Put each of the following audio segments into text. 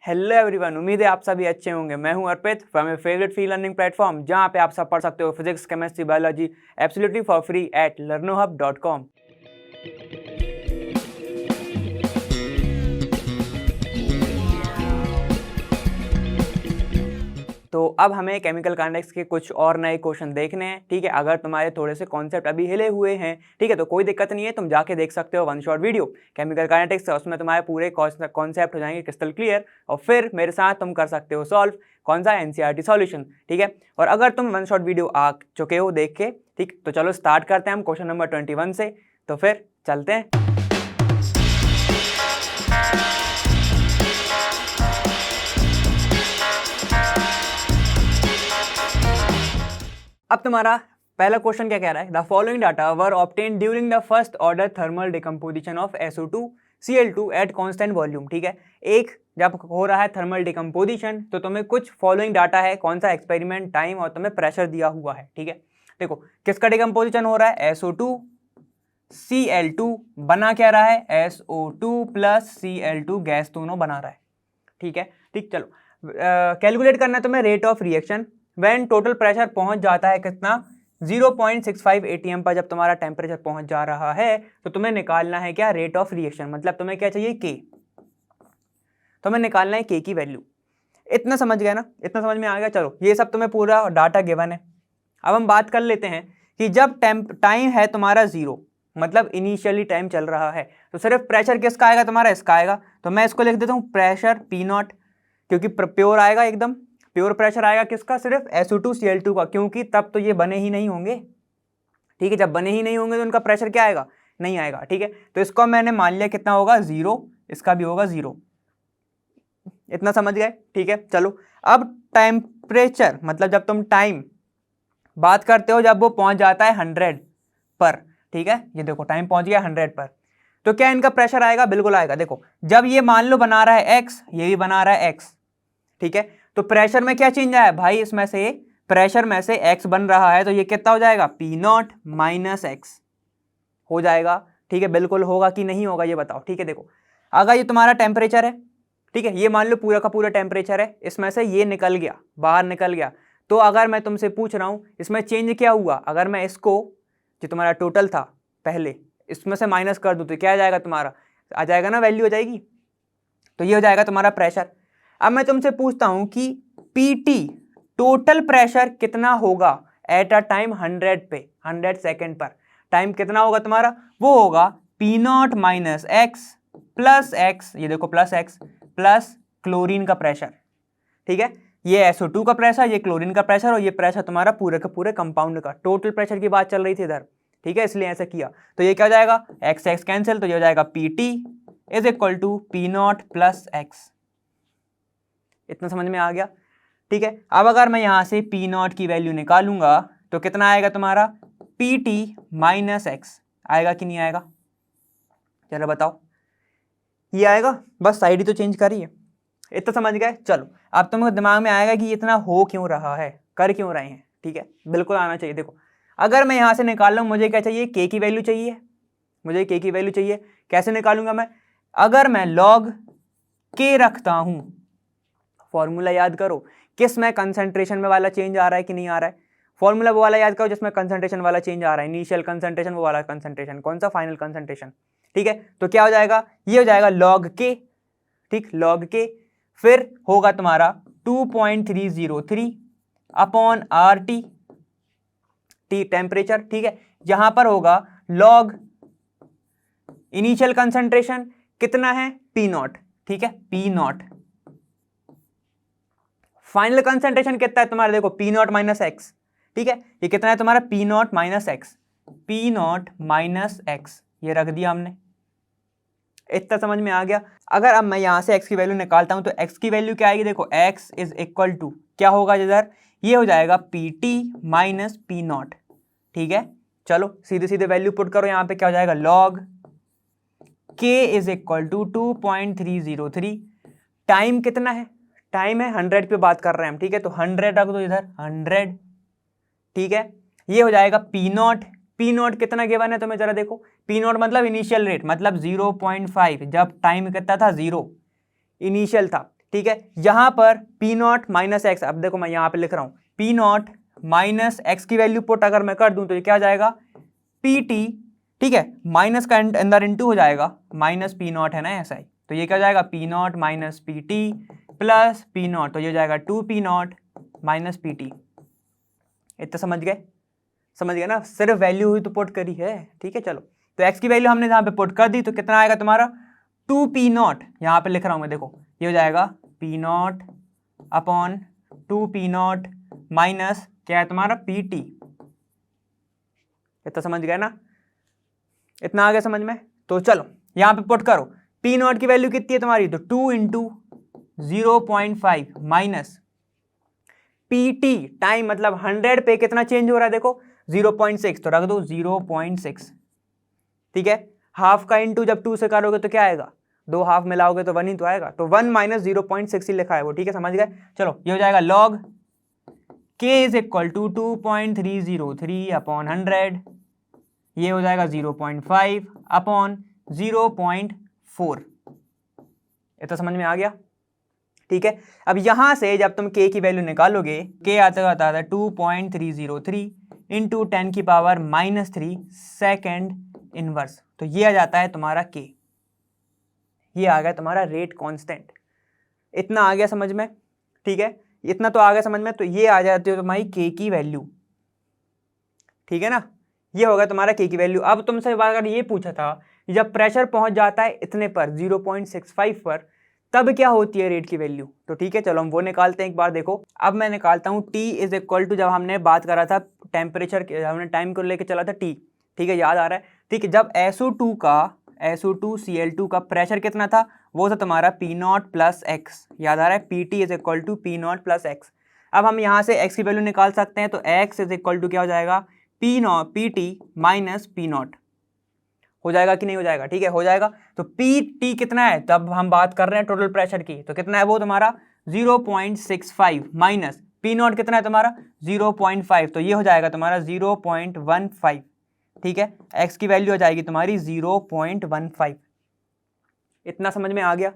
Hello everyone, उम्मीद है आप सभी अच्छे होंगे। मैं हूं Arpit from your favourite free learning platform, जहां पे आप सब पढ़ सकते हो physics, chemistry, biology absolutely for free at learnohub.com। तो अब हमें केमिकल काइनेटिक्स के कुछ और नए क्वेश्चन देखने हैं। ठीक है, अगर तुम्हारे थोड़े से कॉन्सेप्ट अभी हिले हुए हैं, ठीक है, तो कोई दिक्कत नहीं है, तुम जाके देख सकते हो one shot video chemical kinetics, उसमें तुम्हारे पूरे कॉन्सेप्ट हो जाएंगे क्रिस्टल क्लियर, और फिर मेरे साथ तुम कर सकते हो सॉल्व कौन सा एनसीईआरटी सॉल्यूशन। ठीक है, और अगर तुम वन शॉट वीडियो आ चुके हो देख के, ठीक, तो चलो स्टार्ट करते हैं हम क्वेश्चन नंबर 21 से। तो फिर चलते हैं। अब तुम्हारा पहला क्वेश्चन क्या कह रहा है? The following data were obtained during the first order thermal decomposition of SO2 Cl2 at constant volume. ठीक है, एक जब हो रहा है थर्मल डिकम्पोजिशन तो तुम्हें कुछ फॉलोइंग डाटा है, कौन सा एक्सपेरिमेंट, टाइम और तुम्हें प्रेशर दिया हुआ है। ठीक है, देखो किसका डिकम्पोजिशन हो रहा है? SO2 Cl2 बना क्या रहा है? SO2 प्लस Cl2 गैस दोनों बना रहा है। ठीक है, ठीक, चलो कैलकुलेट करना है तुम्हें rate of reaction when total pressure पहुंच जाता है कितना? 0.65 atm पर जब तुम्हारा टेम्परेचर पहुंच जा रहा है तो तुम्हें निकालना है क्या? Rate of reaction. मतलब तुम्हें क्या चाहिए? K। तुम्हें निकालना है K की वैल्यू। इतना समझ गया ना? इतना समझ में आ गया? चलो ये सब तुम्हें पूरा डाटा गिवन है। अब हम बात कर लेते हैं कि जब टाइम है तुम्हारा 0, मतलब इनिशियली टाइम चल रहा है, तो सिर्फ प्रेशर किसका आएगा? तुम्हारा इसका आएगा। तो मैं इसको लिख देता हूँ प्रेशर P0, क्योंकि प्योर आएगा, एकदम प्योर प्रेशर आएगा किसका? सिर्फ SO2 Cl2 का, क्योंकि तब तो ये बने ही नहीं होंगे। ठीक है, जब बने ही नहीं होंगे तो उनका प्रेशर क्या आएगा? नहीं आएगा। ठीक है, तो इसको मैंने मान लिया कितना होगा? 0, इसका भी होगा 0। इतना समझ गए? ठीक है, चलो अब टेम्परेचर, मतलब जब तुम टाइम बात करते हो जब वो पहुंच जाता है 100 पर, ठीक है, ये देखो टाइम पहुंच गया 100 पर, तो क्या इनका प्रेशर आएगा? बिल्कुल आएगा। देखो जब ये मान लो बना रहा है x, ये भी बना रहा है x, ठीक है, तो प्रेशर में क्या चेंज आया भाई? इसमें से प्रेशर में से x बन रहा है, तो ये कितना हो जाएगा? P0 माइनस x हो जाएगा। ठीक है, बिल्कुल होगा कि नहीं होगा ये बताओ। ठीक है, देखो अगर ये तुम्हारा टेम्परेचर है, ठीक है, ये मान लो पूरा का पूरा टेम्परेचर है, इसमें से ये निकल गया, बाहर निकल गया, तो अगर मैं तुमसे पूछ रहा हूं इसमें चेंज क्या हुआ, अगर मैं इसको जो तुम्हारा टोटल था पहले इसमें से माइनस कर दूं तो क्या आ जाएगा? तुम्हारा आ जाएगा ना, वैल्यू हो जाएगी, तो ये हो जाएगा तुम्हारा प्रेशर। अब मैं तुमसे पूछता हूं कि PT टोटल प्रेशर कितना होगा एट अ टाइम 100 पे, 100 सेकेंड पर टाइम कितना होगा तुम्हारा? वो होगा P0 minus x plus x, ये देखो प्लस x प्लस क्लोरीन का प्रेशर। ठीक है, ये SO2 का प्रेशर, ये क्लोरीन का प्रेशर, और ये प्रेशर तुम्हारा पूरे के पूरे कंपाउंड का, टोटल प्रेशर की बात चल रही थी इधर। ठीक है, इसलिए ऐसा किया। तो ये क्या हो जाएगा? x x कैंसिल, तो ये हो जाएगा PT is equal to P0 plus x। इतना समझ में आ गया? ठीक है, अब अगर मैं यहां से P0 की वैल्यू निकालूंगा तो कितना आएगा तुम्हारा? PT माइनस x आएगा कि नहीं आएगा? चलो बताओ, ये आएगा, बस साइड ही तो चेंज करिए। इतना समझ गए? चलो अब तुम्हें दिमाग में आएगा कि इतना हो क्यों रहा है, कर क्यों रहे हैं। ठीक है, बिल्कुल आना चाहिए। देखो अगर मैं यहां से निकाल रहा हूं, मुझे क्या चाहिए? K की वैल्यू चाहिए, मुझे K की वैल्यू चाहिए। कैसे निकालूंगा मैं? अगर मैं log K रखता हूं, फॉर्मूला याद करो, किस में कंसंट्रेशन में वाला चेंज आ रहा है कि नहीं आ रहा है? फॉर्मूला वो वाला याद करो जिसमें कंसंट्रेशन वाला चेंज आ रहा है, इनिशियल कंसंट्रेशन वो वाला कंसंट्रेशन, कौन सा? Final concentration. ठीक है, तो क्या हो जाएगा? ये हो जाएगा log K। ठीक, log K, फिर होगा तुम्हारा 2.303 अपॉन RT, टी टेम्परेचर। ठीक है, यहां पर होगा log इनिशियल कंसंट्रेशन कितना है? P0। ठीक है, P0, फाइनल कंसंट्रेशन कितना है तुम्हारा? देखो P0 माइनस x। ठीक है, ये कितना है तुम्हारा? P0 minus x, P0 minus x, ये रख दिया हमने। इतना समझ में आ गया? अगर अब मैं यहां से x की वैल्यू निकालता हूं तो x की वैल्यू क्या आएगी? देखो x इज इक्वल टू क्या होगा इधर? ये हो जाएगा PT माइनस P0। ठीक है, चलो सीधे सीधे वैल्यू पुट करो, यहां पे क्या हो जाएगा? log K is equal to 2.303। Time कितना है? टाइम है 100 पे बात कर रहे हैं हम। ठीक है, तो 100 रख दो इधर, 100। ठीक है, ये हो जाएगा P0। P0 कितना गिवन है तुम्हें जरा देखो? P0 मतलब इनिशियल रेट, मतलब 0.5, जब टाइम कितना था? 0 इनिशियल था। ठीक है। यहाँ पर पी नॉट माइनस एक्स, अब देखो मैं यहाँ पे लिख रहा हूँ पी नॉट माइनस एक्स की वैल्यू पुट अगर मैं कर दूं तो ये क्या आ जाएगा पी टी, ठीक है, माइनस का अंदर इंटू हो जाएगा, माइनस पी नॉट है ना ऐसा ही, तो ये क्या हो जाएगा P not minus P T plus P not, तो ये हो जाएगा 2 P not minus P T. इतना समझ गए? समझ गए ना, सिर्फ वैल्यू हुई तो पुट करी है, ठीक है। चलो तो एक्स की वैल्यू हमने यहाँ पे पुट कर दी तो कितना आएगा तुम्हारा 2 पी नॉट, यहाँ पे लिख रहा हूँ मैं, देखो ये हो जाएगा P not upon 2 P not minus क्या है तुम्हारा पी टी। इतना समझ गए ना, इतना आ गया समझ में? तो चलो यहाँ पे पुट करो, पी नॉट की वैल्यू कितनी है तुम्हारी, तो 2 into 0.5 minus P T time, मतलब 100 पे कितना चेंज हो रहा है देखो 0.6, तो रख दो 0.6, ठीक है। हाफ का इंटू जब 2 से करोगे तो क्या आएगा, 2 हाफ मिलाओगे तो 1 ही तो आएगा, तो 1 माइनस 0.6 ही लिखा है वो, ठीक है, समझ गए। चलो ये हो जाएगा log k is equal to 2.303 upon 100, ये हो जाएगा 0.5 अपॉन 0.4। इतना समझ में आ गया, ठीक है। अब यहां से जब तुम k की वैल्यू निकालोगे, k आता था 2.303 इंटू 10 की पावर -3 सेकेंड इनवर्स, तो ये आ जाता है तुम्हारा k, ये आ गया तुम्हारा रेट कांस्टेंट। इतना आ गया समझ में, ठीक है, इतना तो आ गया समझ में। तो ये आ जाती है तुम्हारी k की वैल्यू, ठीक है ना, ये होगा तुम्हारा k की वैल्यू। अब तुमसे अगर ये पूछा था जब प्रेशर पहुंच जाता है इतने पर 0.65 पर, तब क्या होती है रेट की वैल्यू, तो ठीक है चलो हम वो निकालते हैं एक बार। देखो अब मैं निकालता हूँ t इज इक्वल टू, जब हमने बात करा था टेम्परेचर, हमने टाइम को लेकर चला था t, ठीक है, याद आ रहा है, ठीक है। जब SO2 का प्रेशर कितना था, वो था तुम्हारा P नॉट प्लस एक्स, याद आ रहा है, PT is equal to P not plus x. अब हम यहाँ से x की वैल्यू निकाल सकते हैं, तो x इज इक्वल टू क्या हो जाएगा PT माइनस P नॉट, हो जाएगा कि नहीं हो जाएगा, ठीक है, हो जाएगा। तो PT कितना है, तब हम बात कर रहे हैं टोटल प्रेशर की, तो कितना है वो तुम्हारा 0.65 माइनस P नॉट कितना है तुम्हारा 0.5, तो ये हो जाएगा तुम्हारा 0.15, ठीक है। x की वैल्यू हो जाएगी तुम्हारी 0.15। इतना समझ में आ गया,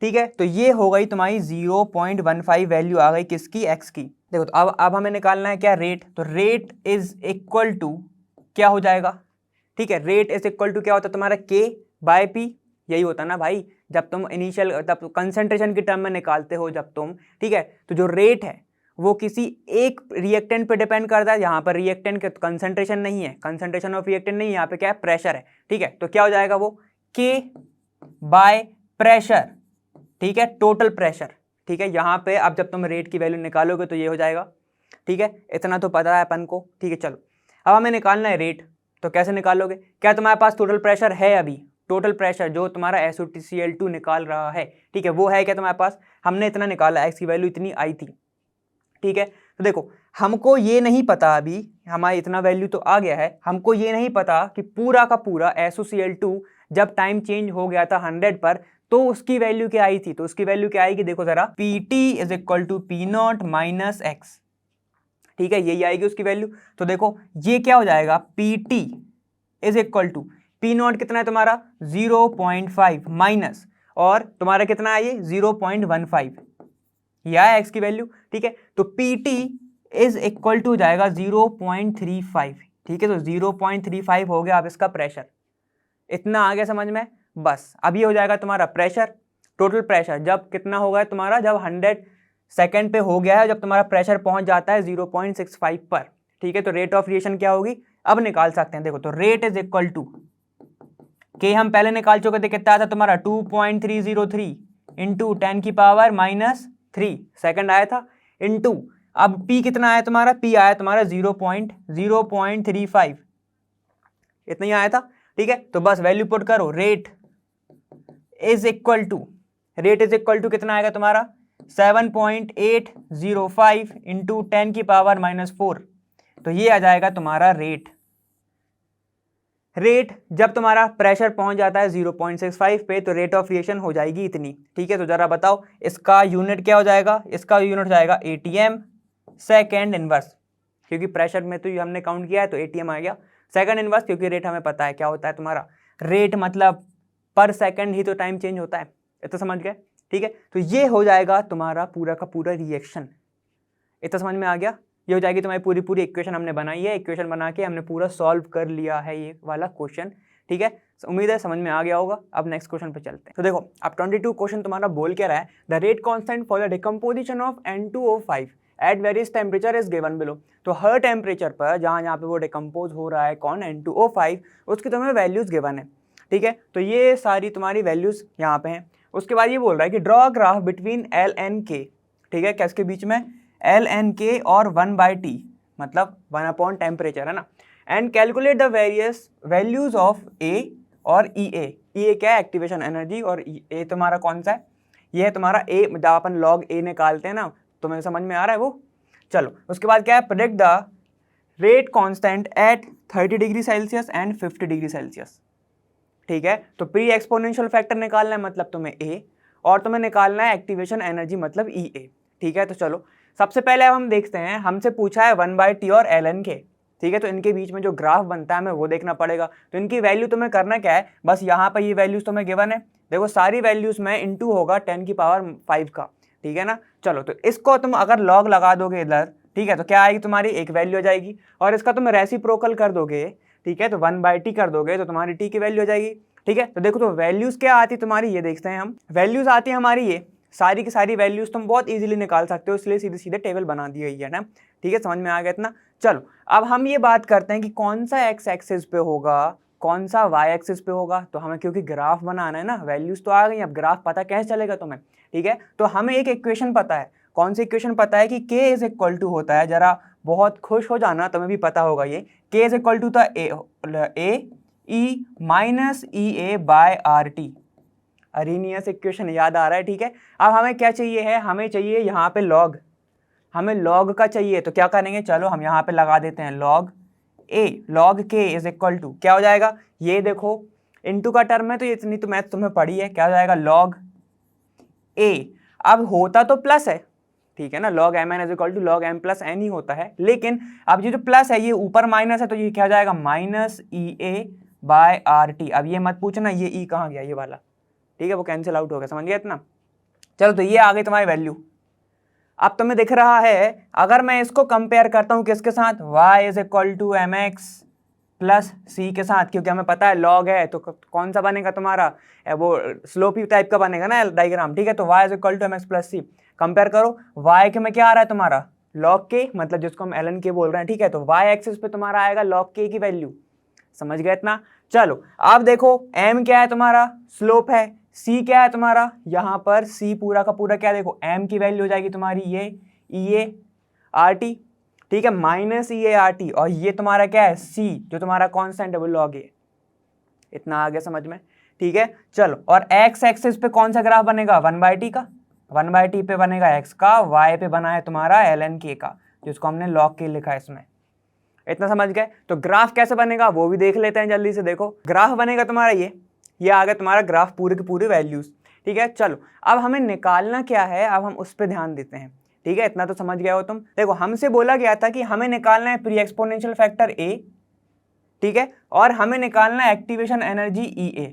ठीक है। तो ये हो गई तुम्हारी 0.15 वैल्यू आ गई किसकी, x की। देखो तो अब हमें निकालना है क्या, रेट, तो रेट इज इक्वल टू क्या हो जाएगा, ठीक है, रेट इज इक्वल टू क्या होता है तुम्हारा k बाय p, यही होता ना भाई, जब तुम इनिशियल तब कंसंट्रेशन की टर्म में निकालते हो जब तुम, ठीक है। तो जो रेट है वो किसी एक रिएक्टेंट पे डिपेंड करता है, यहाँ पर रिएक्टेंट का कंसंट्रेशन नहीं है, कंसंट्रेशन ऑफ रिएक्टेंट नहीं है, यहाँ पे क्या है प्रेशर है, ठीक है। तो क्या हो जाएगा वो k बाय प्रेशर, ठीक है, टोटल प्रेशर, ठीक है। यहाँ पे अब जब तुम रेट की वैल्यू निकालोगे तो ये हो जाएगा, ठीक है, इतना तो पता है अपन को, ठीक है। चलो अब हमें निकालना है रेट, तो कैसे निकालोगे, क्या तुम्हारे पास टोटल प्रेशर है, अभी टोटल प्रेशर जो तुम्हारा SO2 निकाल रहा है, ठीक है, वो है क्या तुम्हारे पास, हमने इतना निकाला, x की वैल्यू इतनी आई थी, ठीक है। तो देखो हमको ये नहीं पता, अभी हमारा इतना वैल्यू तो आ गया है, हमको ये नहीं पता कि पूरा का पूरा SOCl2 जब टाइम चेंज हो गया था 100 पर तो उसकी वैल्यू क्या आई थी, तो उसकी वैल्यू क्या आएगी, देखो जरा, PT is equal to P not minus x, ठीक है, यही आएगी उसकी वैल्यू। तो देखो ये क्या हो जाएगा, PT is equal to P not कितना है तुम्हारा 0.5 माइनस, और तुम्हारा कितना है ये 0.15, यह है x की वैल्यू, ठीक है। तो PT इज इक्वल टू जाएगा 0.35, ठीक है, तो 0.35 हो गया अब इसका प्रेशर। इतना आ गया समझ में, बस अब ये हो जाएगा तुम्हारा प्रेशर, टोटल प्रेशर जब कितना होगा तुम्हारा, जब 100 सेकेंड पे हो गया है, जब तुम्हारा प्रेशर पहुंच जाता है 0.65 पर, ठीक है। तो रेट ऑफ रिएक्शन क्या होगी, अब निकाल सकते हैं। देखो तो रेट इज इक्वल टू के हम पहले निकाल चुके थे, कितना था तुम्हारा 2.303 इंटू 10 की पावर -3 सेकंड आया था, इंटू अब P कितना आया तुम्हारा, P आया तुम्हारा 0.35, इतना ही आया था, ठीक है। तो बस वैल्यू पुट करो, रेट इज इक्वल टू कितना आएगा तुम्हारा 7.805 इंटू 10 की पावर -4, तो ये आ जाएगा तुम्हारा रेट जब तुम्हारा प्रेशर पहुंच जाता है 0.65 पे तो रेट ऑफ रिएक्शन हो जाएगी इतनी, ठीक है। तो जरा बताओ इसका यूनिट क्या हो जाएगा, इसका यूनिट हो जाएगा ATM सेकेंड इनवर्स, क्योंकि प्रेशर में तो हमने काउंट किया है तो ATM आ गया, सेकंड इनवर्स क्योंकि रेट हमें पता है क्या होता है तुम्हारा, रेट मतलब पर सेकंड ही तो टाइम चेंज होता है, इतना समझ गए, ठीक है। तो ये हो जाएगा तुम्हारा पूरा का पूरा रिएक्शन। इतना समझ में आ गया? ये हो जाएगी तुम्हारी पूरी पूरी इक्वेशन हमने बनाई है, इक्वेशन बना के हमने पूरा सॉल्व कर लिया है ये वाला क्वेश्चन, ठीक है। उम्मीद है समझ में आ गया होगा। अब नेक्स्ट क्वेश्चन पे चलते हैं। तो देखो अब 22 क्वेश्चन तुम्हारा बोल क्या रहा है, the rate constant for the decomposition of N2O5 at various temperature is given below. तो हर टेम्परेचर पर जहाँ पे वो डिकम्पोज हो रहा है कौन, N2O5, उसकी तुम्हें वैल्यूज गिवन है, ठीक है। तो ये सारी तुम्हारी वैल्यूज यहाँ पे हैं। उसके बाद ये बोल रहा है कि draw graph between L and K, ठीक है, किसके बीच में, L एंड K और 1/T, मतलब 1 टेम्परेचर है ना, and calculate the various values of A और EA। EA क्या है, एक्टिवेशन एनर्जी, और A तुम्हारा कौन सा है, ये है तुम्हारा A, जब अपन लॉग A निकालते हैं ना, तुम्हें समझ में आ रहा है वो। चलो उसके बाद क्या है, predict the rate constant eight 30 degree Celsius and 50 degree Celsius, ठीक है। तो प्री एक्सपोनेंशियल फैक्टर निकालना है मतलब तुम्हें A, और तुम्हें निकालना है एक्टिवेशन एनर्जी मतलब EA, ठीक है। तो चलो सबसे पहले अब हम देखते हैं, हमसे पूछा है 1/T और ln K, ठीक है। तो इनके बीच में जो ग्राफ बनता है हमें वो देखना पड़ेगा। तो इनकी वैल्यू तुम्हें करना क्या है, बस यहाँ पर ये वैल्यूज तुम्हें गिवन है, देखो सारी वैल्यूज में इंटू होगा 10⁵ का, ठीक है ना। चलो तो इसको तुम अगर लॉग लगा दोगे इधर, ठीक है, तो क्या आएगी तुम्हारी एक वैल्यू हो जाएगी, और इसका तुम रेसिप्रोकल कर दोगे, ठीक है, तो 1/T कर दोगे तो तुम्हारी T की वैल्यू हो जाएगी, ठीक है। तो देखो तो वैल्यूज क्या आती तुम्हारी, ये देखते हैं हम। वैल्यूज आती है हमारी ये सारी की सारी वैल्यूज तुम बहुत इजीली निकाल सकते हो, इसलिए सीधे सीधे टेबल बना दी गई है ना, ठीक है। समझ में आ गया इतना। चलो अब हम ये बात करते हैं कि कौन सा एक्स एक्सिस पे होगा, कौन सा वाई एक्सिस पे होगा। तो हमें क्योंकि ग्राफ बनाना है ना, वैल्यूज तो आ गई, अब ग्राफ पता कैसे चलेगा तुम्हें, ठीक है। तो हमें एक इक्वेशन पता है, कौन सी इक्वेशन पता है कि K इज इक्वल टू होता है, जरा बहुत खुश हो जाना, तुम्हें भी पता होगा ये, K इज इक्वल टू था A E माइनस EA/RT। अरीनियस इक्वेशन याद आ रहा है, ठीक है। अब हमें क्या चाहिए है, हमें चाहिए यहाँ पे लॉग, हमें लॉग का चाहिए। तो क्या करेंगे, चलो हम यहाँ पे लगा देते हैं log A, log K is equal to क्या हो जाएगा, ये देखो इनटू का टर्म है तो ये इतनी तो मैथ तुम्हें पड़ी है, क्या हो जाएगा लॉग A। अब होता तो प्लस है, ठीक है ना, log mn is equal to log m plus n ही होता है, लेकिन अब ये जो प्लस है ये ऊपर माइनस है, तो ये क्या हो जाएगा माइनस EA/RT। अब ये मत पूछना ये E कहाँ गया, ये वाला, ठीक है, वो कैंसिल आउट हो गया, समझ गया इतना। चलो तो ये आ गई तुम्हारी वैल्यू। अब तुम्हें दिख रहा है, अगर मैं इसको कंपेयर करता हूं किसके साथ, y is equal to mx plus c के साथ, क्योंकि हमें पता है लॉग है तो कौन सा बनेगा तुम्हारा, वो स्लोपी टाइप का बनेगा ना डायग्राम, ठीक है। तो y is equal to mx plus c compare करो, y के में क्या आ रहा है तुम्हारा लॉग k, मतलब जिसको हम ln k बोल रहे हैं, ठीक है। तो y एक्सिस पे तुम्हारा आएगा लॉग k की वैल्यू, समझ गए इतना। चलो अब देखो m क्या है तुम्हारा, स्लोप है, c क्या है तुम्हारा, यहाँ पर c पूरा का पूरा क्या, देखो m की वैल्यू हो जाएगी तुम्हारी ये EA/RT, ठीक है, माइनस EA/RT, और ये तुम्हारा क्या है c, जो तुम्हारा कांस्टेंट है वो log a। इतना आ गया समझ में, ठीक है। चलो और x एक्सिस पे कौन सा ग्राफ बनेगा, 1/T का, 1/T पे बनेगा x का, y पे बना है तुम्हारा ln k का, जिसको हमने log k लिखा है इसमें। इतना समझ गए। तो ग्राफ कैसे बनेगा वो भी देख लेते हैं जल्दी से। देखो ग्राफ बनेगा तुम्हारा ये आ गया तुम्हारा ग्राफ, पूरे के पूरे वैल्यूज, ठीक है। चलो अब हमें निकालना क्या है, अब हम उस पर ध्यान देते हैं, ठीक है। इतना तो समझ गए हो तुम। देखो हमसे बोला गया था कि हमें निकालना है प्री एक्सपोनेंशियल फैक्टर A, ठीक है, और हमें निकालना है एक्टिवेशन एनर्जी EA।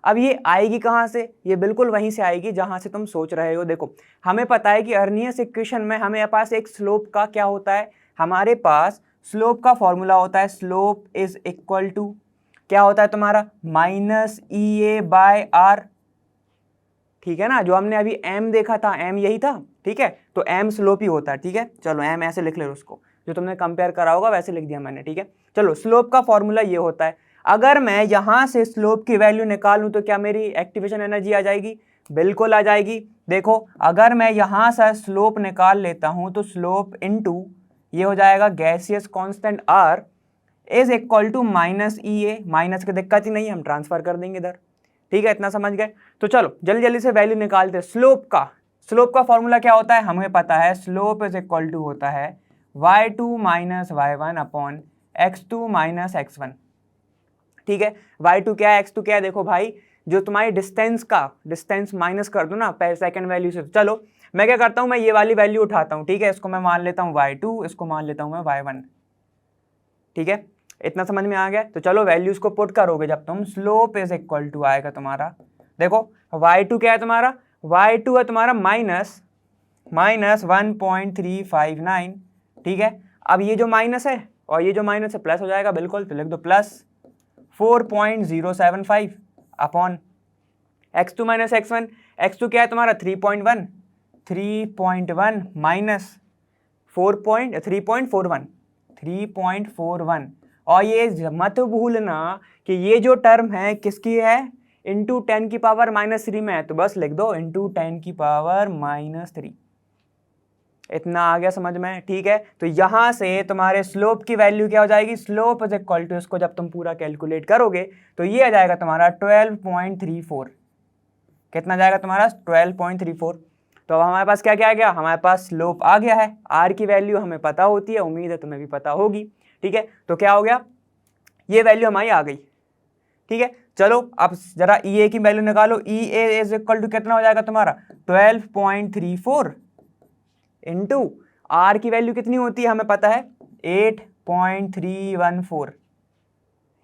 अब ये आएगी कहाँ से, ये बिल्कुल वहीं से आएगी जहां से तुम सोच रहे हो। देखो हमें पता है कि अर्नियस इक्वेशन में हमें पास एक स्लोप का क्या होता है, हमारे पास स्लोप का फॉर्मूला होता है, स्लोप इज इक्वल टू क्या होता है तुम्हारा माइनस EA/R, ठीक है ना, जो हमने अभी m देखा था m यही था, ठीक है। तो m स्लोप ही होता है, ठीक है। चलो m ऐसे लिख ले उसको, जो तुमने कंपेयर करा होगा वैसे लिख दिया मैंने, ठीक है। चलो स्लोप का फॉर्मूला ये होता है, अगर मैं यहाँ से स्लोप की वैल्यू निकालूं तो क्या मेरी एक्टिवेशन एनर्जी आ जाएगी, बिल्कुल आ जाएगी। देखो अगर मैं यहाँ से स्लोप निकाल लेता हूँ तो स्लोप इनटू ये हो जाएगा gaseous constant R is equal to minus EA, minus की दिक्कत ही नहीं, हम ट्रांसफर कर देंगे इधर, ठीक है। इतना समझ गए। तो चलो जल्दी जल्दी से वैल्यू निकालते हैं स्लोप का फॉर्मूला क्या होता है हमें पता है, स्लोप इज इक्वल टू होता है y2 minus y1 upon x2 minus x1, ठीक है। y2 क्या है, x2 क्या है, देखो भाई जो तुम्हारी डिस्टेंस माइनस कर दो ना पहले सेकंड वैल्यू से। चलो मैं क्या करता हूँ, मैं ये वाली वैल्यू उठाता हूँ, ठीक है, इसको मैं मान लेता हूँ y2, इसको मान लेता हूँ मैं y1, ठीक है। इतना समझ में आ गया। तो चलो वैल्यूज को पुट करोगे जब तुम, स्लोप इज इक्वल टू आएगा तुम्हारा, देखो y2 क्या है तुम्हारा, y2 है तुम्हारा माइनस 1.359, ठीक है। अब ये जो माइनस है और ये जो माइनस है प्लस हो जाएगा, बिल्कुल, तो लिख दो plus 4.075 upon x2 minus x1। x2 क्या है तुम्हारा 3.1 माइनस 3.41। और ये मत भूलना कि ये जो टर्म है किसकी है, इंटू 10 की पावर -3 में है, तो बस लिख दो इंटू 10 की पावर -3। इतना आ गया समझ में, ठीक है। तो यहां से तुम्हारे स्लोप की वैल्यू क्या हो जाएगी, स्लोप इज इक्वल टू, इसको जब तुम पूरा कैलकुलेट करोगे तो ये आ जाएगा तुम्हारा 12.34। कितना जाएगा तुम्हारा 12.34। तो अब हमारे पास क्या क्या आ गया, हमारे पास स्लोप आ गया है, आर की वैल्यू हमें पता होती है, उम्मीद है तुम्हें भी पता होगी, ठीक है। तो क्या हो गया, ये वैल्यू हमारी आ गई, ठीक है। चलो अब जरा ई ए की वैल्यू निकालो। ई ए इज इक्वल टू कितना हो जाएगा तुम्हारा 12.34 इंटू आर की वैल्यू कितनी होती है हमें पता है 8.314,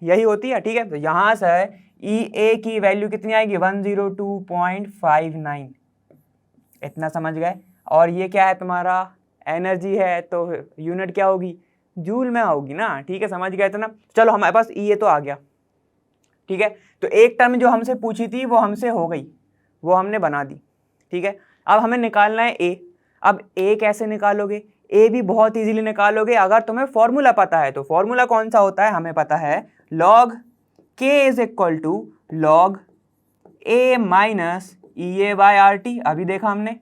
यही होती है, ठीक है। तो यहां से ई ए की वैल्यू कितनी आएगी 102.59, इतना समझ गए। और ये क्या है तुम्हारा एनर्जी है, तो यूनिट क्या होगी, जूल में होगी ना, ठीक है, समझ गए इतना। चलो हमारे पास ई ए तो आ गया, ठीक है। तो एक टर्म जो हमसे पूछी थी वो हमसे हो गई, वो हमने बना दी, ठीक है। अब हमें निकालना है ए। अब ए कैसे निकालोगे, ए भी बहुत इजीली निकालोगे अगर तुम्हें फॉर्मूला पता है। तो फॉर्मूला कौन सा होता है, हमें पता है log K is equal to log A minus E A by R T, अभी देखा हमने,